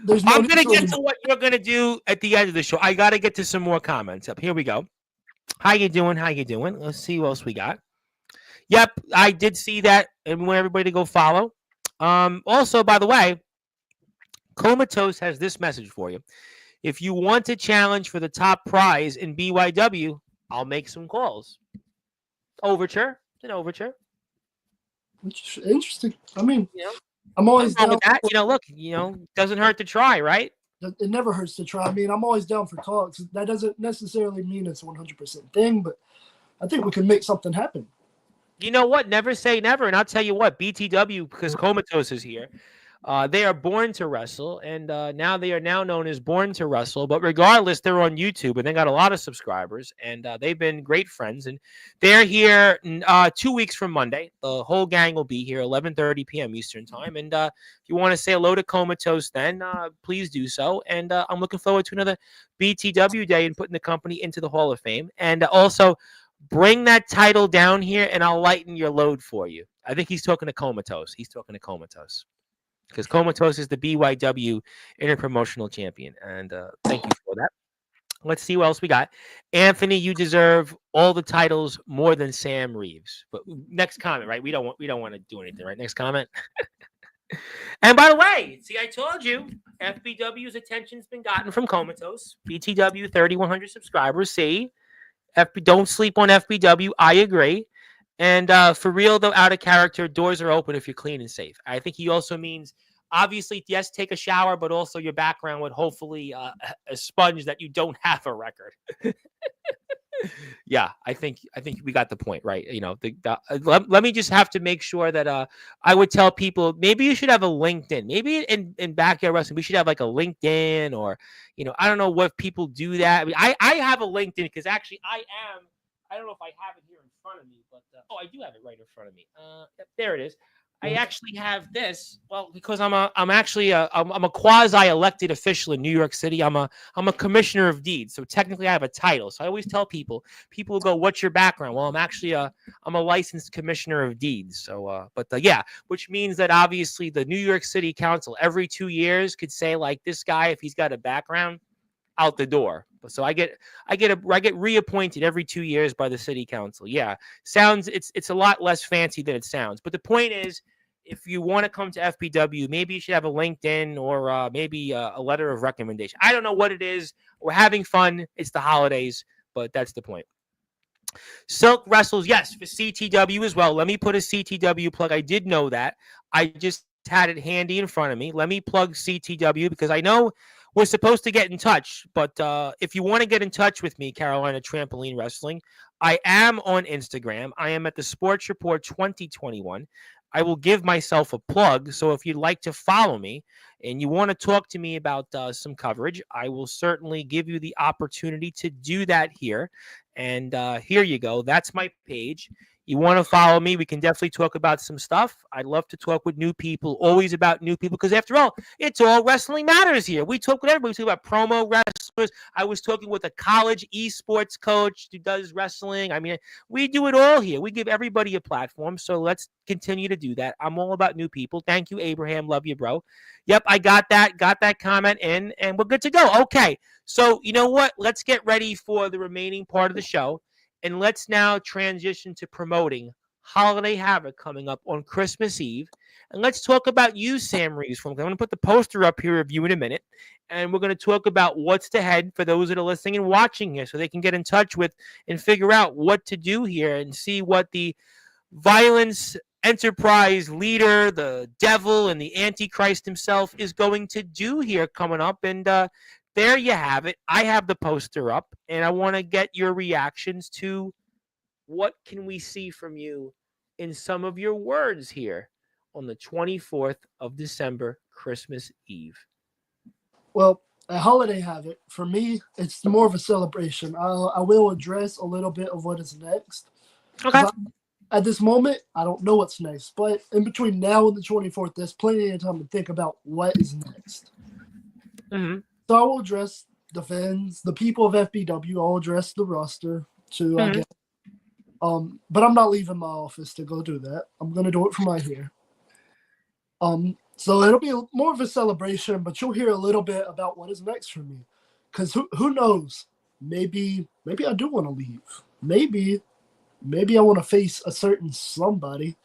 S2: There's no
S1: I'm going to get
S2: anymore.
S1: to what you're going to do at the end of the show. I got to get to some more comments up. Here we go. How you doing? How you doing? Let's see what else we got. Yep, I did see that, and want everybody to go follow. Also, by the way, Comatose has this message for you. If you want to challenge for the top prize in BYW, I'll make some calls. Overture. It's an overture.
S2: Interesting. I mean,
S1: You know,
S2: I'm always
S1: nothing wrong
S2: down.
S1: with that. Look, doesn't hurt to try, right?
S2: It never hurts to try. I mean, I'm always down for talks. That doesn't necessarily mean it's a 100% thing, but I think we can make something happen.
S1: You know what? Never say never. And I'll tell you what, BTW, because Comatose is here, they are born to wrestle, and now they are now known as Born to Wrestle. But regardless, they're on YouTube, and they got a lot of subscribers, and they've been great friends. And they're here 2 weeks from Monday. The whole gang will be here 11:30 p.m. Eastern time. And if you want to say hello to Comatose, then please do so. And I'm looking forward to another BTW day and putting the company into the Hall of Fame. And also, bring that title down here, and I'll lighten your load for you. I think he's talking to Comatose. Because Comatose is the BYW Interpromotional Champion. And thank you for that. Let's see what else we got. Anthony, you deserve all the titles more than Sam Reeves. But next comment, right? We don't want to do anything, right? Next comment. And by the way, see, I told you, FBW's attention's been gotten from Comatose. BTW, 3,100 subscribers. See? Don't sleep on FBW. I agree. And for real, though, out of character, doors are open if you're clean and safe. I think he also means, obviously, yes, take a shower, but also your background would hopefully expunge that you don't have a record. Yeah, I think we got the point, right? Let me just have to make sure that I would tell people, maybe you should have a LinkedIn. Maybe in backyard wrestling, we should have like a LinkedIn, or I don't know what people do that. I mean, I have a LinkedIn because actually I don't know if I have it here in front of me, but I do have it right in front of me. Yep, there it is. I actually have this. Well, because I'm a quasi-elected official in New York City. I'm a commissioner of deeds, so technically I have a title. So I always tell people will go, "What's your background?" Well, I'm a licensed commissioner of deeds. So, yeah, which means that obviously the New York City Council every 2 years could say, like, this guy, if he's got a background, out the door. So I get reappointed every 2 years by the city council. Yeah, it's a lot less fancy than it sounds. But the point is, if you want to come to FBW, maybe you should have a LinkedIn or maybe a letter of recommendation. I don't know what it is. We're having fun. It's the holidays, but that's the point. Silk wrestles, yes, for CTW as well. Let me put a CTW plug. I did know that. I just had it handy in front of me. Let me plug CTW because I know we're supposed to get in touch, but if you want to get in touch with me, Carolina Trampoline Wrestling, I am on Instagram. I am at the Sports Report 2021. I will give myself a plug, so if you'd like to follow me and you want to talk to me about some coverage, I will certainly give you the opportunity to do that here. And here you go. That's my page. You want to follow me, we can definitely talk about some stuff. I'd love to talk with new people, always about new people, because after all, it's all wrestling matters here. We talk with everybody. We talk about promo wrestlers. I was talking with a college esports coach who does wrestling. I mean, we do it all here. We give everybody a platform, so let's continue to do that. I'm all about new people. Thank you, Abraham. Love you, bro. Yep, I got that comment in, and we're good to go. Okay, so you know what? Let's get ready for the remaining part of the show. And let's now transition to promoting Holiday Havoc coming up on Christmas Eve. And let's talk about you, Sam Reeves. I'm going to put the poster up here of you in a minute. And we're going to talk about what's ahead for those that are listening and watching here so they can get in touch with and figure out what to do here and see what the violence enterprise leader, the devil, and the Antichrist himself is going to do here coming up. And there you have it. I have the poster up, and I want to get your reactions to what can we see from you in some of your words here on the 24th of December, Christmas Eve?
S2: Well, a holiday habit for me, it's more of a celebration. I will address a little bit of what is next
S1: Okay.
S2: because at this moment I don't know what's next. But in between now and the 24th, there's plenty of time to think about what is next.
S1: Mm-hmm.
S2: So I will address the fans, the people of FBW. I'll address the roster too, I
S1: Mm-hmm.
S2: guess. But I'm not leaving my office to go do that. I'm gonna do it from right here. So it'll be more of a celebration, but you'll hear a little bit about what is next for me. Because who knows? Maybe I do want to leave. Maybe I want to face a certain somebody.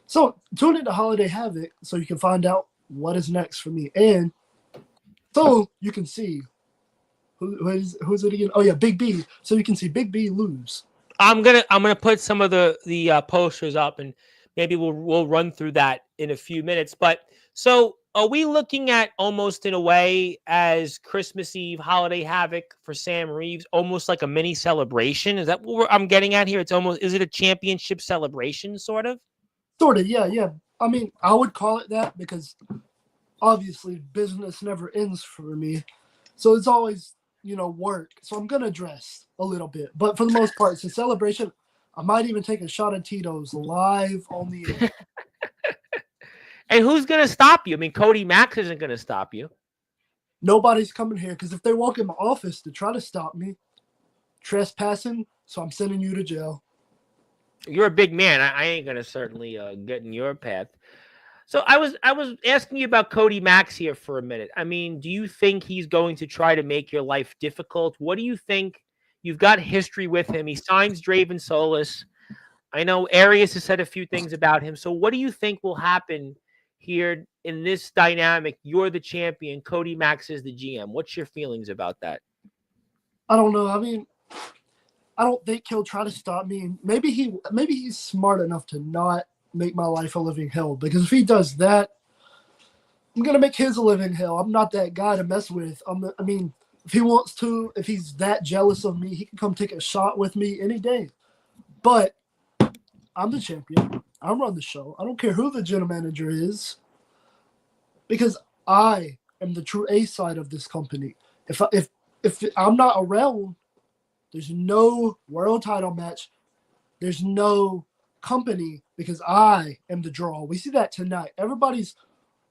S2: So tune into Holiday Havoc so you can find out what is next for me, and so you can see who's it again? Oh yeah, Big B. So you can see Big B lose.
S1: I'm gonna put some of the posters up, and maybe we'll run through that in a few minutes. But so are we looking at almost in a way as Christmas Eve holiday havoc for Sam Reeves, almost like a mini celebration? Is that what I'm getting at here? It's almost, is it a championship celebration sort of?
S2: Sort of, yeah. I mean, I would call it that because obviously business never ends for me. So it's always, work. So I'm going to dress a little bit. But for the most part, it's a celebration. I might even take a shot of Tito's live on the air.
S1: And who's gonna stop you? I mean, Cody Max isn't gonna stop you.
S2: Nobody's coming here because if they walk in my office to try to stop me, trespassing, so I'm sending you to jail.
S1: You're a big man. I ain't gonna certainly get in your path. So I was asking you about Cody Max here for a minute. I mean, do you think he's going to try to make your life difficult? What do you think? You've got history with him. He signs Draven Solis. I know Arias has said a few things about him. So what do you think will happen here in this dynamic? You're the champion. Cody Max is the GM. What's your feelings about that?
S2: I don't know. I mean, I don't think he'll try to stop me. Maybe he's smart enough to not make my life a living hell. Because if he does that, I'm gonna make his a living hell. I'm not that guy to mess with. I mean, if he wants to, if he's that jealous of me, he can come take a shot with me any day. But I'm the champion. I run the show. I don't care who the general manager is, because I am the true A side of this company. If I'm not around, there's no world title match. There's no company because I am the draw. We see that tonight. Everybody's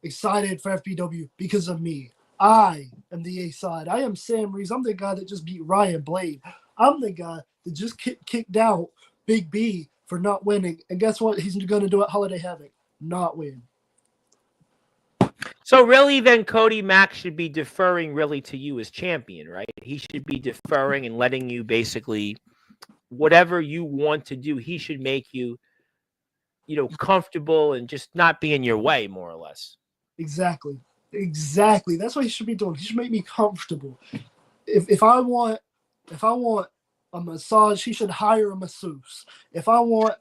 S2: excited for FBW because of me. I am the A side. I am Sam Reeves. I'm the guy that just beat Ryan Blade. I'm the guy that just kicked out Big B for not winning. And guess what? He's going to do at Holiday Havoc. Not win.
S1: So really, then Cody Mack should be deferring really to you as champion, right? He should be deferring and letting you basically whatever you want to do. He should make you, comfortable and just not be in your way, more or less.
S2: Exactly. That's what he should be doing. He should make me comfortable. If I want a massage, he should hire a masseuse. If I want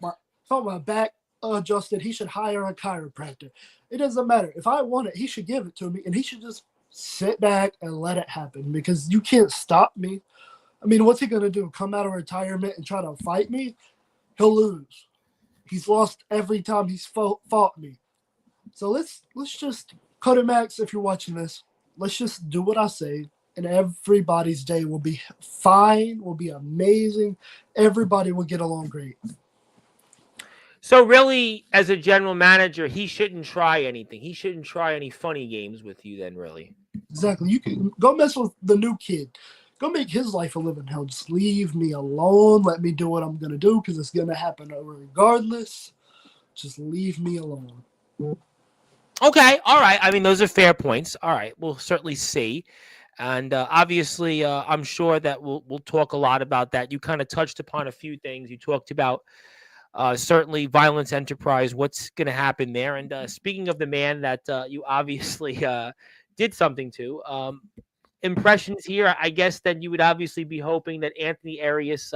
S2: my back adjusted, he should hire a chiropractor. It doesn't matter. If I want it, he should give it to me, and he should just sit back and let it happen because you can't stop me. I mean, what's he gonna do? Come out of retirement and try to fight me? He'll lose. He's lost every time he's fought me. So let's just Cody Max, if you're watching this, let's just do what I say, and everybody's day will be fine, will be amazing. Everybody will get along great.
S1: So really, as a general manager, he shouldn't try anything. He shouldn't try any funny games with you then, really.
S2: Exactly. You can go mess with the new kid. Go make his life a living hell. Just leave me alone. Let me do what I'm going to do because it's going to happen regardless. Just leave me alone.
S1: Okay, all right. I mean, those are fair points. All right, we'll certainly see. And obviously, I'm sure that we'll talk a lot about that. You kind of touched upon a few things. You talked about certainly Violence Enterprise, what's going to happen there. And speaking of the man that you obviously did something to, impressions here, I guess that you would obviously be hoping that Anthony Arias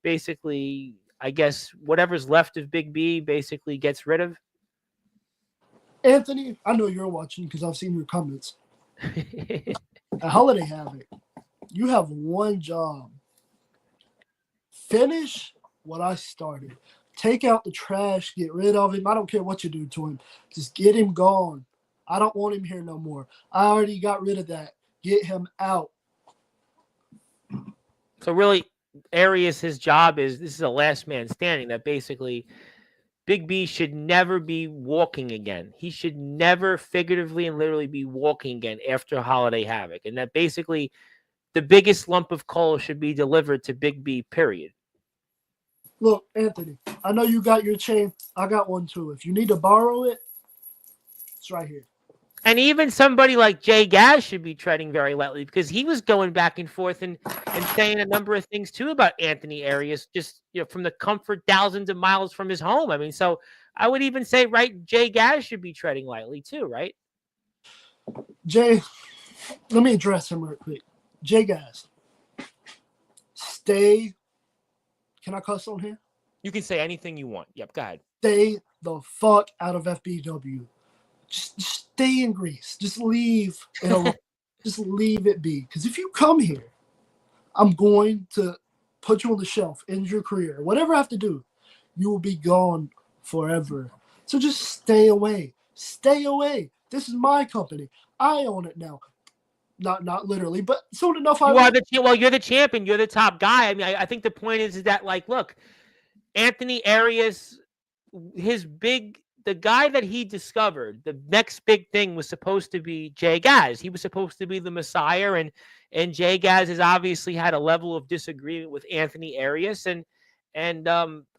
S1: basically, I guess, whatever's left of Big B basically gets rid of.
S2: Anthony, I know you're watching because I've seen your comments. At Holiday Havoc, you have one job. Finish what I started. Take out the trash. Get rid of him. I don't care what you do to him. Just get him gone. I don't want him here no more. I already got rid of that. Get him out.
S1: So really, Arias, his job is this is a last man standing. That basically, Big B should never be walking again. He should never figuratively and literally be walking again after Holiday Havoc. And that basically the biggest lump of coal should be delivered to Big B, period.
S2: Look, Anthony, I know you got your chain. I got one too. If you need to borrow it, it's right here.
S1: And even somebody like Jay Gaz should be treading very lightly because he was going back and forth and saying a number of things too about Anthony Arias, just from the comfort thousands of miles from his home. I mean, so I would even say, right, Jay Gaz should be treading lightly too, right?
S2: Jay, let me address him real quick. Jay Gaz, stay. Can I cuss on here?
S1: You can say anything you want. Yep, go ahead.
S2: Stay the fuck out of FBW. Just stay in Greece. Just leave it alone. Just leave it be. Because if you come here, I'm going to put you on the shelf, end your career. Whatever I have to do, you will be gone forever. So just stay away. Stay away. This is my company. I own it now. Not literally, but soon enough
S1: you're the champion. You're the top guy. I mean, I think the point is that, like, look, Anthony Arias, the guy that he discovered, the next big thing was supposed to be Jay Gaz. He was supposed to be the Messiah, and Jay Gaz has obviously had a level of disagreement with Anthony Arias, and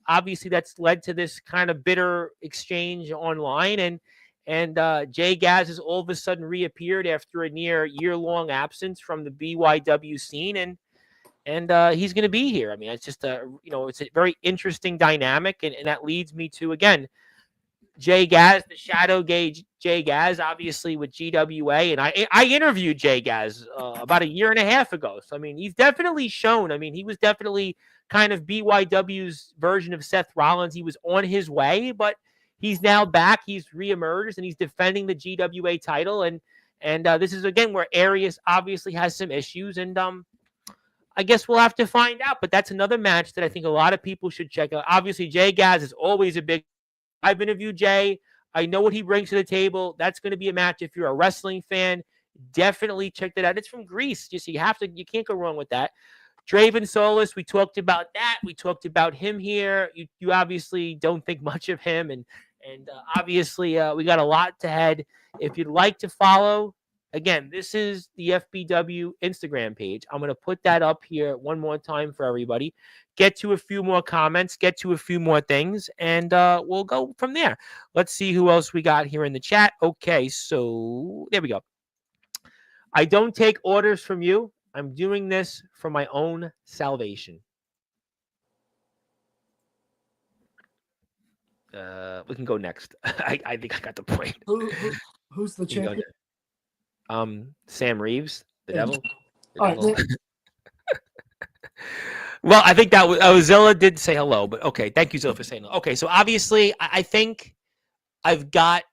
S1: obviously that's led to this kind of bitter exchange online, and Jay Gaz has all of a sudden reappeared after a near year-long absence from the BYW scene, and he's going to be here. I mean, it's just it's a very interesting dynamic, and that leads me to, again, Jay Gaz, the shadow gauge Jay Gaz, obviously with GWA, and I interviewed Jay Gaz about a year and a half ago. So I mean, he's definitely shown. I mean, he was definitely kind of BYW's version of Seth Rollins. He was on his way, but he's now back. He's reemerged, and he's defending the GWA title. And this is again where Arias obviously has some issues, and I guess we'll have to find out. But that's another match that I think a lot of people should check out. Obviously, Jay Gaz is always a big. I've interviewed Jay. I know what he brings to the table. That's going to be a match. If you're a wrestling fan, definitely check that out. It's from Greece. Just you can't go wrong with that. Draven Solis, we talked about that. We talked about him here. You obviously don't think much of him, and obviously we got a lot to head. If you'd like to follow, again, this is the FBW Instagram page. I'm going to put that up here one more time for everybody. Get to a few more comments, get to a few more things, and we'll go from there. Let's see who else we got here in the chat. Okay, so there we go. I don't take orders from you. I'm doing this for my own salvation. We can go next. I think I got the point.
S2: Who's the champion?
S1: Sam Reeves, the devil.
S2: All right.
S1: Well, I think that was Zilla did say hello, but okay. Thank you, Zilla, for saying hello. Okay, so obviously, I think I've got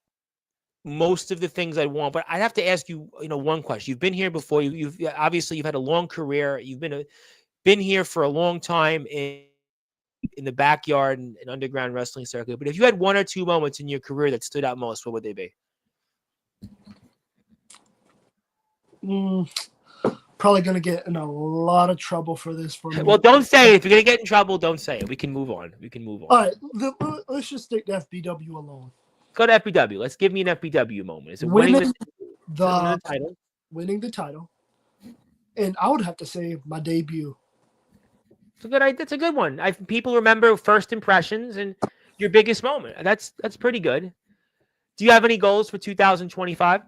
S1: most of the things I want, but I have to ask you, one question. You've been here before. You've obviously you've had a long career. You've been here for a long time in the backyard and underground wrestling circuit. But if you had one or two moments in your career that stood out most, what would they be?
S2: Probably going to get in a lot of trouble for this.
S1: Well, don't say it. If you're going to get in trouble, don't say it. We can move on.
S2: All right. Let's just stick to FBW alone.
S1: Go to FBW. Let's give me an FBW moment. Is it
S2: winning
S1: the title?
S2: Winning the title. And I would have to say my debut.
S1: That's a good one. People remember first impressions and your biggest moment. That's pretty good. Do you have any goals for 2025?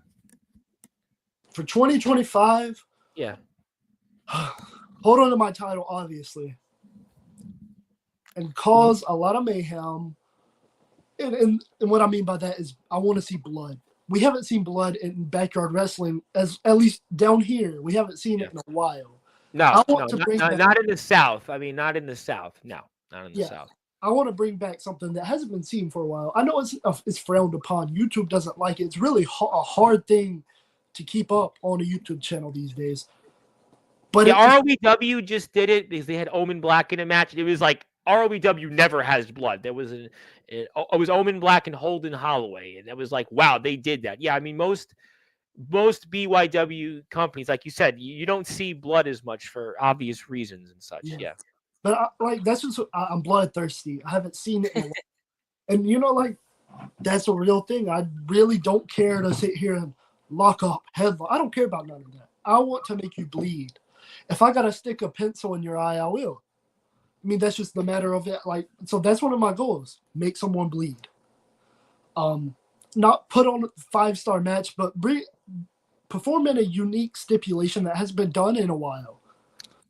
S2: For 2025?
S1: Yeah.
S2: Hold on to my title, obviously. And cause a lot of mayhem. And what I mean by that is I want to see blood. We haven't seen blood in backyard wrestling, at least down here. We haven't seen it in a while.
S1: Not in the South. I mean, not in the South. No, not in the South.
S2: I want to bring back something that hasn't been seen for a while. I know it's frowned upon. YouTube doesn't like it. It's really a hard thing to keep up on a YouTube channel these days. But
S1: ROW just did it because they had Omen Black in a match. It was like ROBW never has blood. There was it was Omen Black and Holden Holloway, and that was like, wow, they did that. Yeah, I mean most BYW companies, like you said, you don't see blood as much for obvious reasons and such.
S2: Yeah.
S1: Yeah.
S2: But that's just I'm bloodthirsty. I haven't seen it in a while. And like that's a real thing. I really don't care to sit here and lock up, headlock. I don't care about none of that. I want to make you bleed. If I gotta stick a pencil in your eye, I will. I mean, that's just the matter of it. Like, so that's one of my goals: make someone bleed. Not put on a 5-star match, but perform in a unique stipulation that has been done in a while.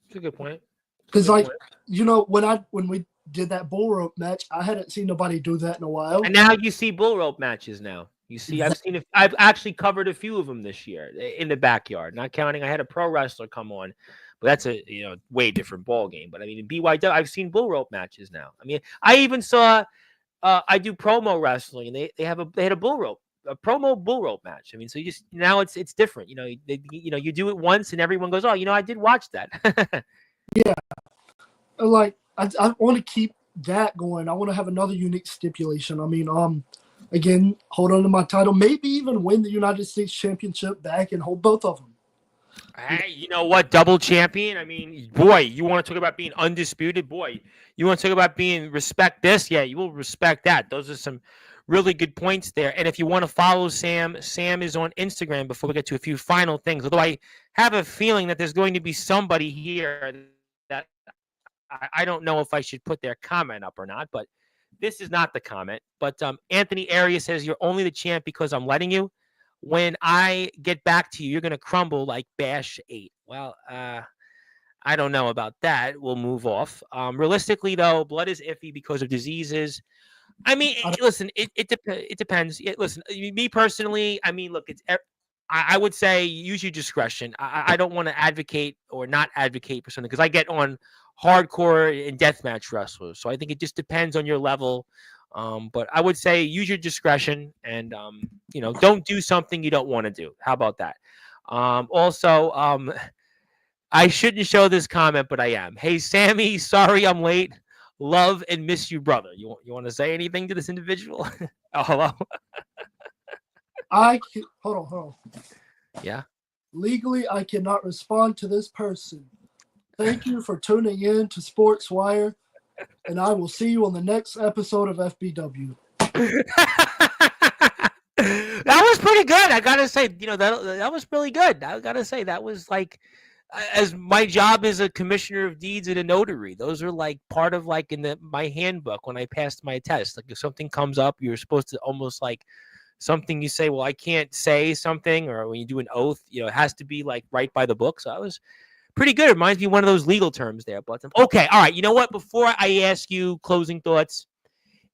S1: That's a good point.
S2: Because, when we did that bull rope match, I hadn't seen nobody do that in a while.
S1: And now you see bull rope matches now. You see, I've actually covered a few of them this year in the backyard, not counting. I had a pro wrestler come on, but that's a way different ball game. But I mean, in BYW, I've seen bull rope matches now. I mean, I even saw. I do promo wrestling, and they had a promo bull rope match. I mean, so now it's different. You do it once, and everyone goes, "Oh, I did watch that."
S2: Yeah, like I want to keep that going. I want to have another unique stipulation. I mean, again, hold on to my title, maybe even win the United States Championship back and hold both of them.
S1: Hey, you know what? Double champion. I mean, boy, you want to talk about being undisputed? Boy, you want to talk about being respect this? Yeah, you will respect that. Those are some really good points there. And if you want to follow Sam is on Instagram before we get to a few final things. Although I have a feeling that there's going to be somebody here that I don't know if I should put their comment up or not, but this is not the comment. But Anthony Arias says, you're only the champ because I'm letting you. When I get back to you, you're going to crumble like Bash 8. Well, I don't know about that. We'll move off. Realistically, though, blood is iffy because of diseases. I mean, listen, it depends. Listen, me personally, I mean, look, I would say use your discretion. I don't want to advocate or not advocate for something because I get on hardcore and deathmatch wrestlers. So I think it just depends on your level. But I would say use your discretion and, don't do something you don't want to do. How about that? Also, I shouldn't show this comment, but I am. Hey, Sammy, sorry I'm late. Love and miss you, brother. You want to say anything to this individual? Oh, hello.
S2: Hold on.
S1: Yeah.
S2: Legally, I cannot respond to this person. Thank you for tuning in to Sportswire, and I will see you on the next episode of FBW.
S1: That was pretty good. I gotta say, that was really good. I gotta say that was like, as my job as a commissioner of deeds and a notary, those are like part of like in my handbook when I passed my test. Like if something comes up, you're supposed to almost like something you say, well, I can't say something, or when you do an oath, it has to be like right by the book. So I was pretty good. It reminds me of one of those legal terms there. But okay, all right. You know what? Before I ask you closing thoughts,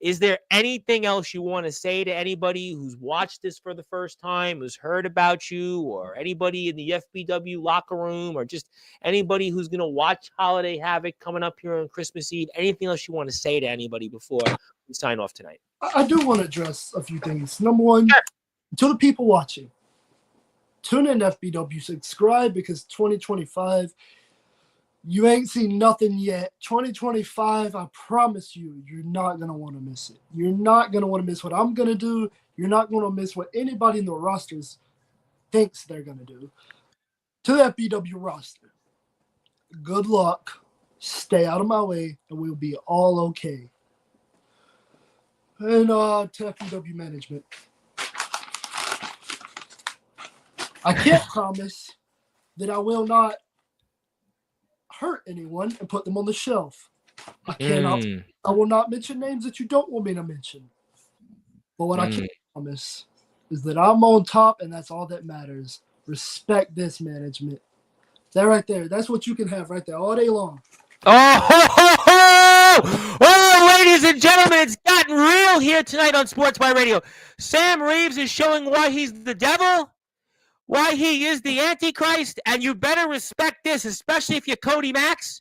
S1: is there anything else you want to say to anybody who's watched this for the first time, who's heard about you, or anybody in the FBW locker room, or just anybody who's going to watch Holiday Havoc coming up here on Christmas Eve? Anything else you want to say to anybody before we sign off tonight?
S2: I do want to address a few things. Number one, to the people watching, tune in FBW, subscribe, because 2025, you ain't seen nothing yet. 2025, I promise you, you're not going to want to miss it. You're not going to want to miss what I'm going to do. You're not going to miss what anybody in the rosters thinks they're going to do. To the FBW roster, good luck. Stay out of my way, and we'll be all okay. And to FBW management, I can't promise that I will not hurt anyone and put them on the shelf. I will not mention names that you don't want me to mention. But what I can promise is that I'm on top, and that's all that matters. Respect this, management. That right there, that's what you can have right there all day long.
S1: Oh, ladies and gentlemen, it's gotten real here tonight on Sportswire Radio. Sam Reeves is showing why he's the devil, why he is the Antichrist, and you better respect this, especially if you're Cody Max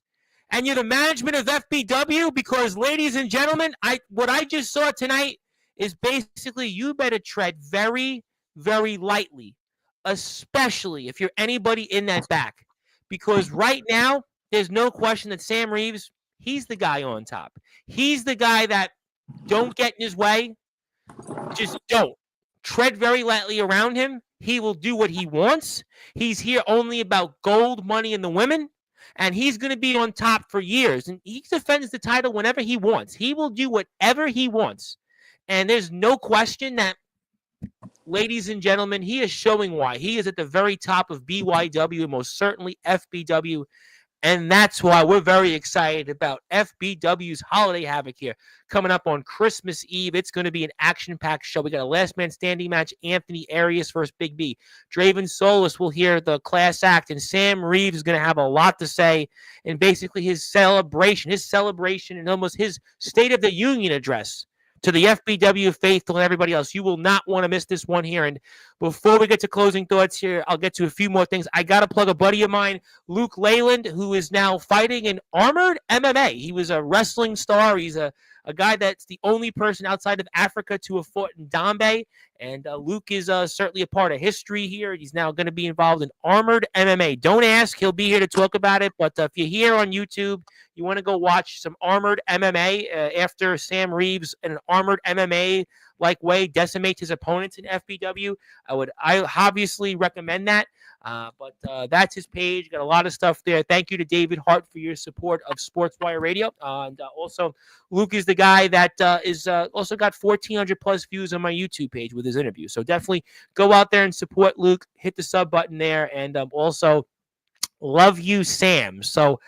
S1: and you're the management of FBW, because, ladies and gentlemen, what I just saw tonight is basically you better tread very, very lightly, especially if you're anybody in that back, because right now, there's no question that Sam Reeves he's the guy on top. He's the guy that don't get in his way. Just don't. Tread very lightly around him. He will do what he wants. He's here only about gold, money, and the women. And he's going to be on top for years. And he defends the title whenever he wants. He will do whatever he wants. And there's no question that, ladies and gentlemen, he is showing why. He is at the very top of BYW and most certainly FBW. And that's why we're very excited about FBW's Holiday Havoc here coming up on Christmas Eve. It's going to be an action-packed show. We got a last man standing match, Anthony Arias versus Big B. Draven Solis will hear the class act, and Sam Reeves is going to have a lot to say in basically his celebration, and almost his State of the Union address to the FBW faithful and everybody else. You will not want to miss this one here. And before we get to closing thoughts here, I'll get to a few more things. I got to plug a buddy of mine, Luke Leyland, who is now fighting in Armored MMA. He was a wrestling star. He's a guy that's the only person outside of Africa to have fought in Dambe. And Luke is certainly a part of history here. He's now going to be involved in Armored MMA. Don't ask. He'll be here to talk about it. But if you're here on YouTube, you want to go watch some Armored MMA after Sam Reeves in an Armored MMA-like way decimates his opponents in FBW, I obviously recommend that. But that's his page. Got a lot of stuff there. Thank you to David Hart for your support of Sportswire Radio. And also, Luke is the guy that is also got 1,400 plus views on my YouTube page with his interview. So definitely go out there and support Luke. Hit the sub button there. And also, love you, Sam. So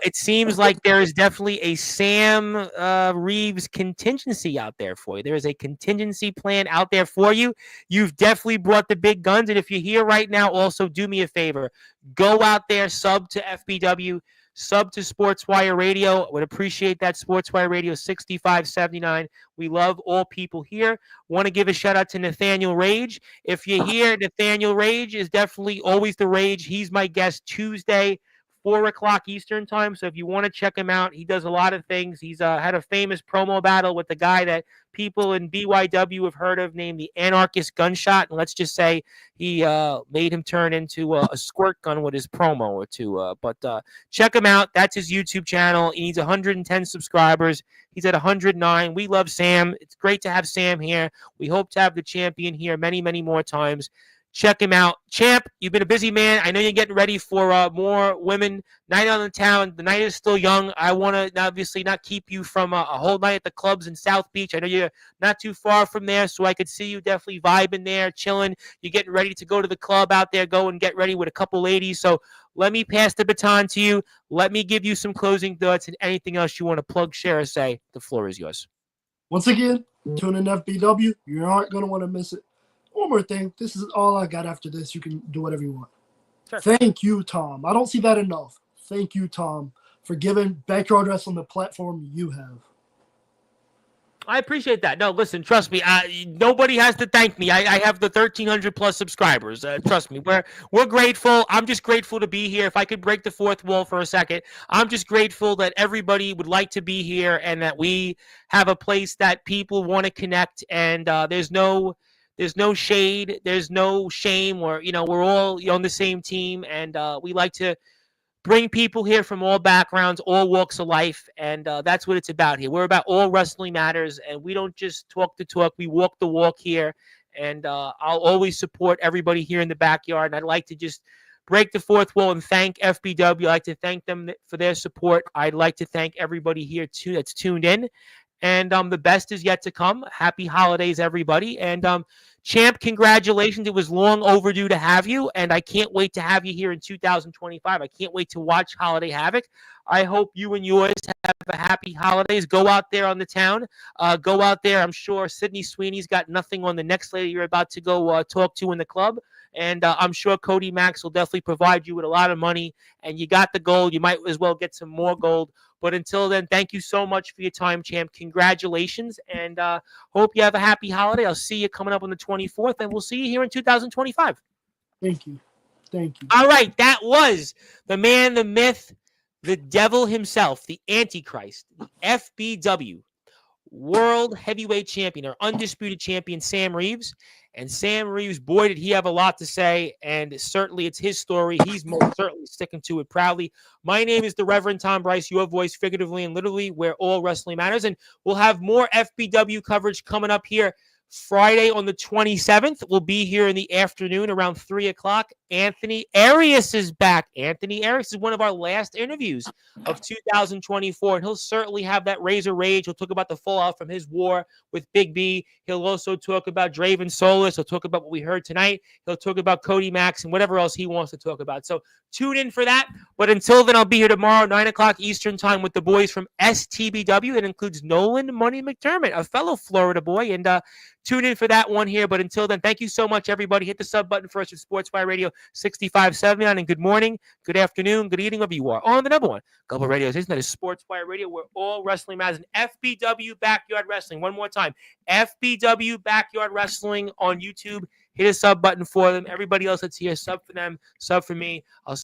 S1: it seems like there is definitely a Sam Reeves contingency out there for you. There is a contingency plan out there for you. You've definitely brought the big guns. And if you're here right now, also do me a favor. Go out there, sub to FBW, sub to Sportswire Radio. I would appreciate that. Sportswire Radio 6579. We love all people here. Want to give a shout out to Nathaniel Rage. If you're here, Nathaniel Rage is definitely always the Rage. He's my guest Tuesday, 4 o'clock Eastern time. So if you want to check him out, he does a lot of things. He's had a famous promo battle with the guy that people in BYW have heard of named the Anarchist Gunshot. And let's just say he made him turn into a squirt gun with his promo or two. But check him out. That's his YouTube channel. He needs 110 subscribers. He's at 109. We love Sam. It's great to have Sam here. We hope to have the champion here many, many more times. Check him out. Champ, you've been a busy man. I know you're getting ready for more women. Night out in town. The night is still young. I want to obviously not keep you from a whole night at the clubs in South Beach. I know you're not too far from there, so I could see you definitely vibing there, chilling. You're getting ready to go to the club out there, go and get ready with a couple ladies. So let me pass the baton to you. Let me give you some closing thoughts and anything else you want to plug, share, or say. The floor is yours.
S2: Once again, tune in FBW. You aren't going to want to miss it. One more thing. This is all I got after this. You can do whatever you want. Sure. Thank you, Tom. I don't see that enough. Thank you, Tom, for giving Backyard Wrestling the platform you have.
S1: I appreciate that. No, listen, trust me. Nobody has to thank me. I have the 1,300 plus subscribers. Trust me. We're grateful. I'm just grateful to be here. If I could break the fourth wall for a second, I'm just grateful that everybody would like to be here and that we have a place that people want to connect. And there's no shade. There's no shame. We're all on the same team, and we like to bring people here from all backgrounds, all walks of life, and that's what it's about here. We're about all wrestling matters, and we don't just talk the talk. We walk the walk here, and I'll always support everybody here in the backyard, and I'd like to just break the fourth wall and thank FBW. I'd like to thank them for their support. I'd like to thank everybody here, too, that's tuned in, and the best is yet to come. Happy holidays, everybody, and Champ, congratulations. It was long overdue to have you, and I can't wait to have you here in 2025. I can't wait to watch Holiday Havoc. I hope you and yours have a happy holidays. Go out there on the town. Go out there. I'm sure Sydney Sweeney's got nothing on the next lady you're about to go talk to in the club, and I'm sure Cody Max will definitely provide you with a lot of money, and you got the gold. You might as well get some more gold. But until then, thank you so much for your time, Champ. Congratulations, and hope you have a happy holiday. I'll see you coming up on the 24th, and we'll see you here in 2025.
S2: Thank you. Thank you.
S1: All right, that was the man, the myth, the devil himself, the Antichrist, the FBW World Heavyweight Champion, or Undisputed Champion, Sam Reeves. And Sam Reeves, boy, did he have a lot to say. And certainly it's his story. He's most certainly sticking to it proudly. My name is the Reverend Tom Bryce, your voice figuratively and literally where all wrestling matters. And we'll have more FBW coverage coming up here Friday on the 27th. We'll be here in the afternoon around 3 o'clock. Anthony Arias is back. Anthony Arias is one of our last interviews of 2024, and he'll certainly have that razor rage. He'll talk about the fallout from his war with Big B. He'll also talk about Draven Solis. He'll talk about what we heard tonight. He'll talk about Cody Max and whatever else he wants to talk about. So tune in for that. But until then, I'll be here tomorrow, 9 o'clock Eastern time with the boys from STBW. That includes Nolan Money McDermott, a fellow Florida boy, and tune in for that one here. But until then, thank you so much, everybody. Hit the sub button for us at Sportswire Radio 6579. And good morning, good afternoon, good evening, wherever you are. On the number one global radio station, that is Sportswire Radio, where all wrestling matters. And FBW Backyard Wrestling. One more time. FBW Backyard Wrestling on YouTube. Hit a sub button for them. Everybody else that's here, sub for them, sub for me. I'll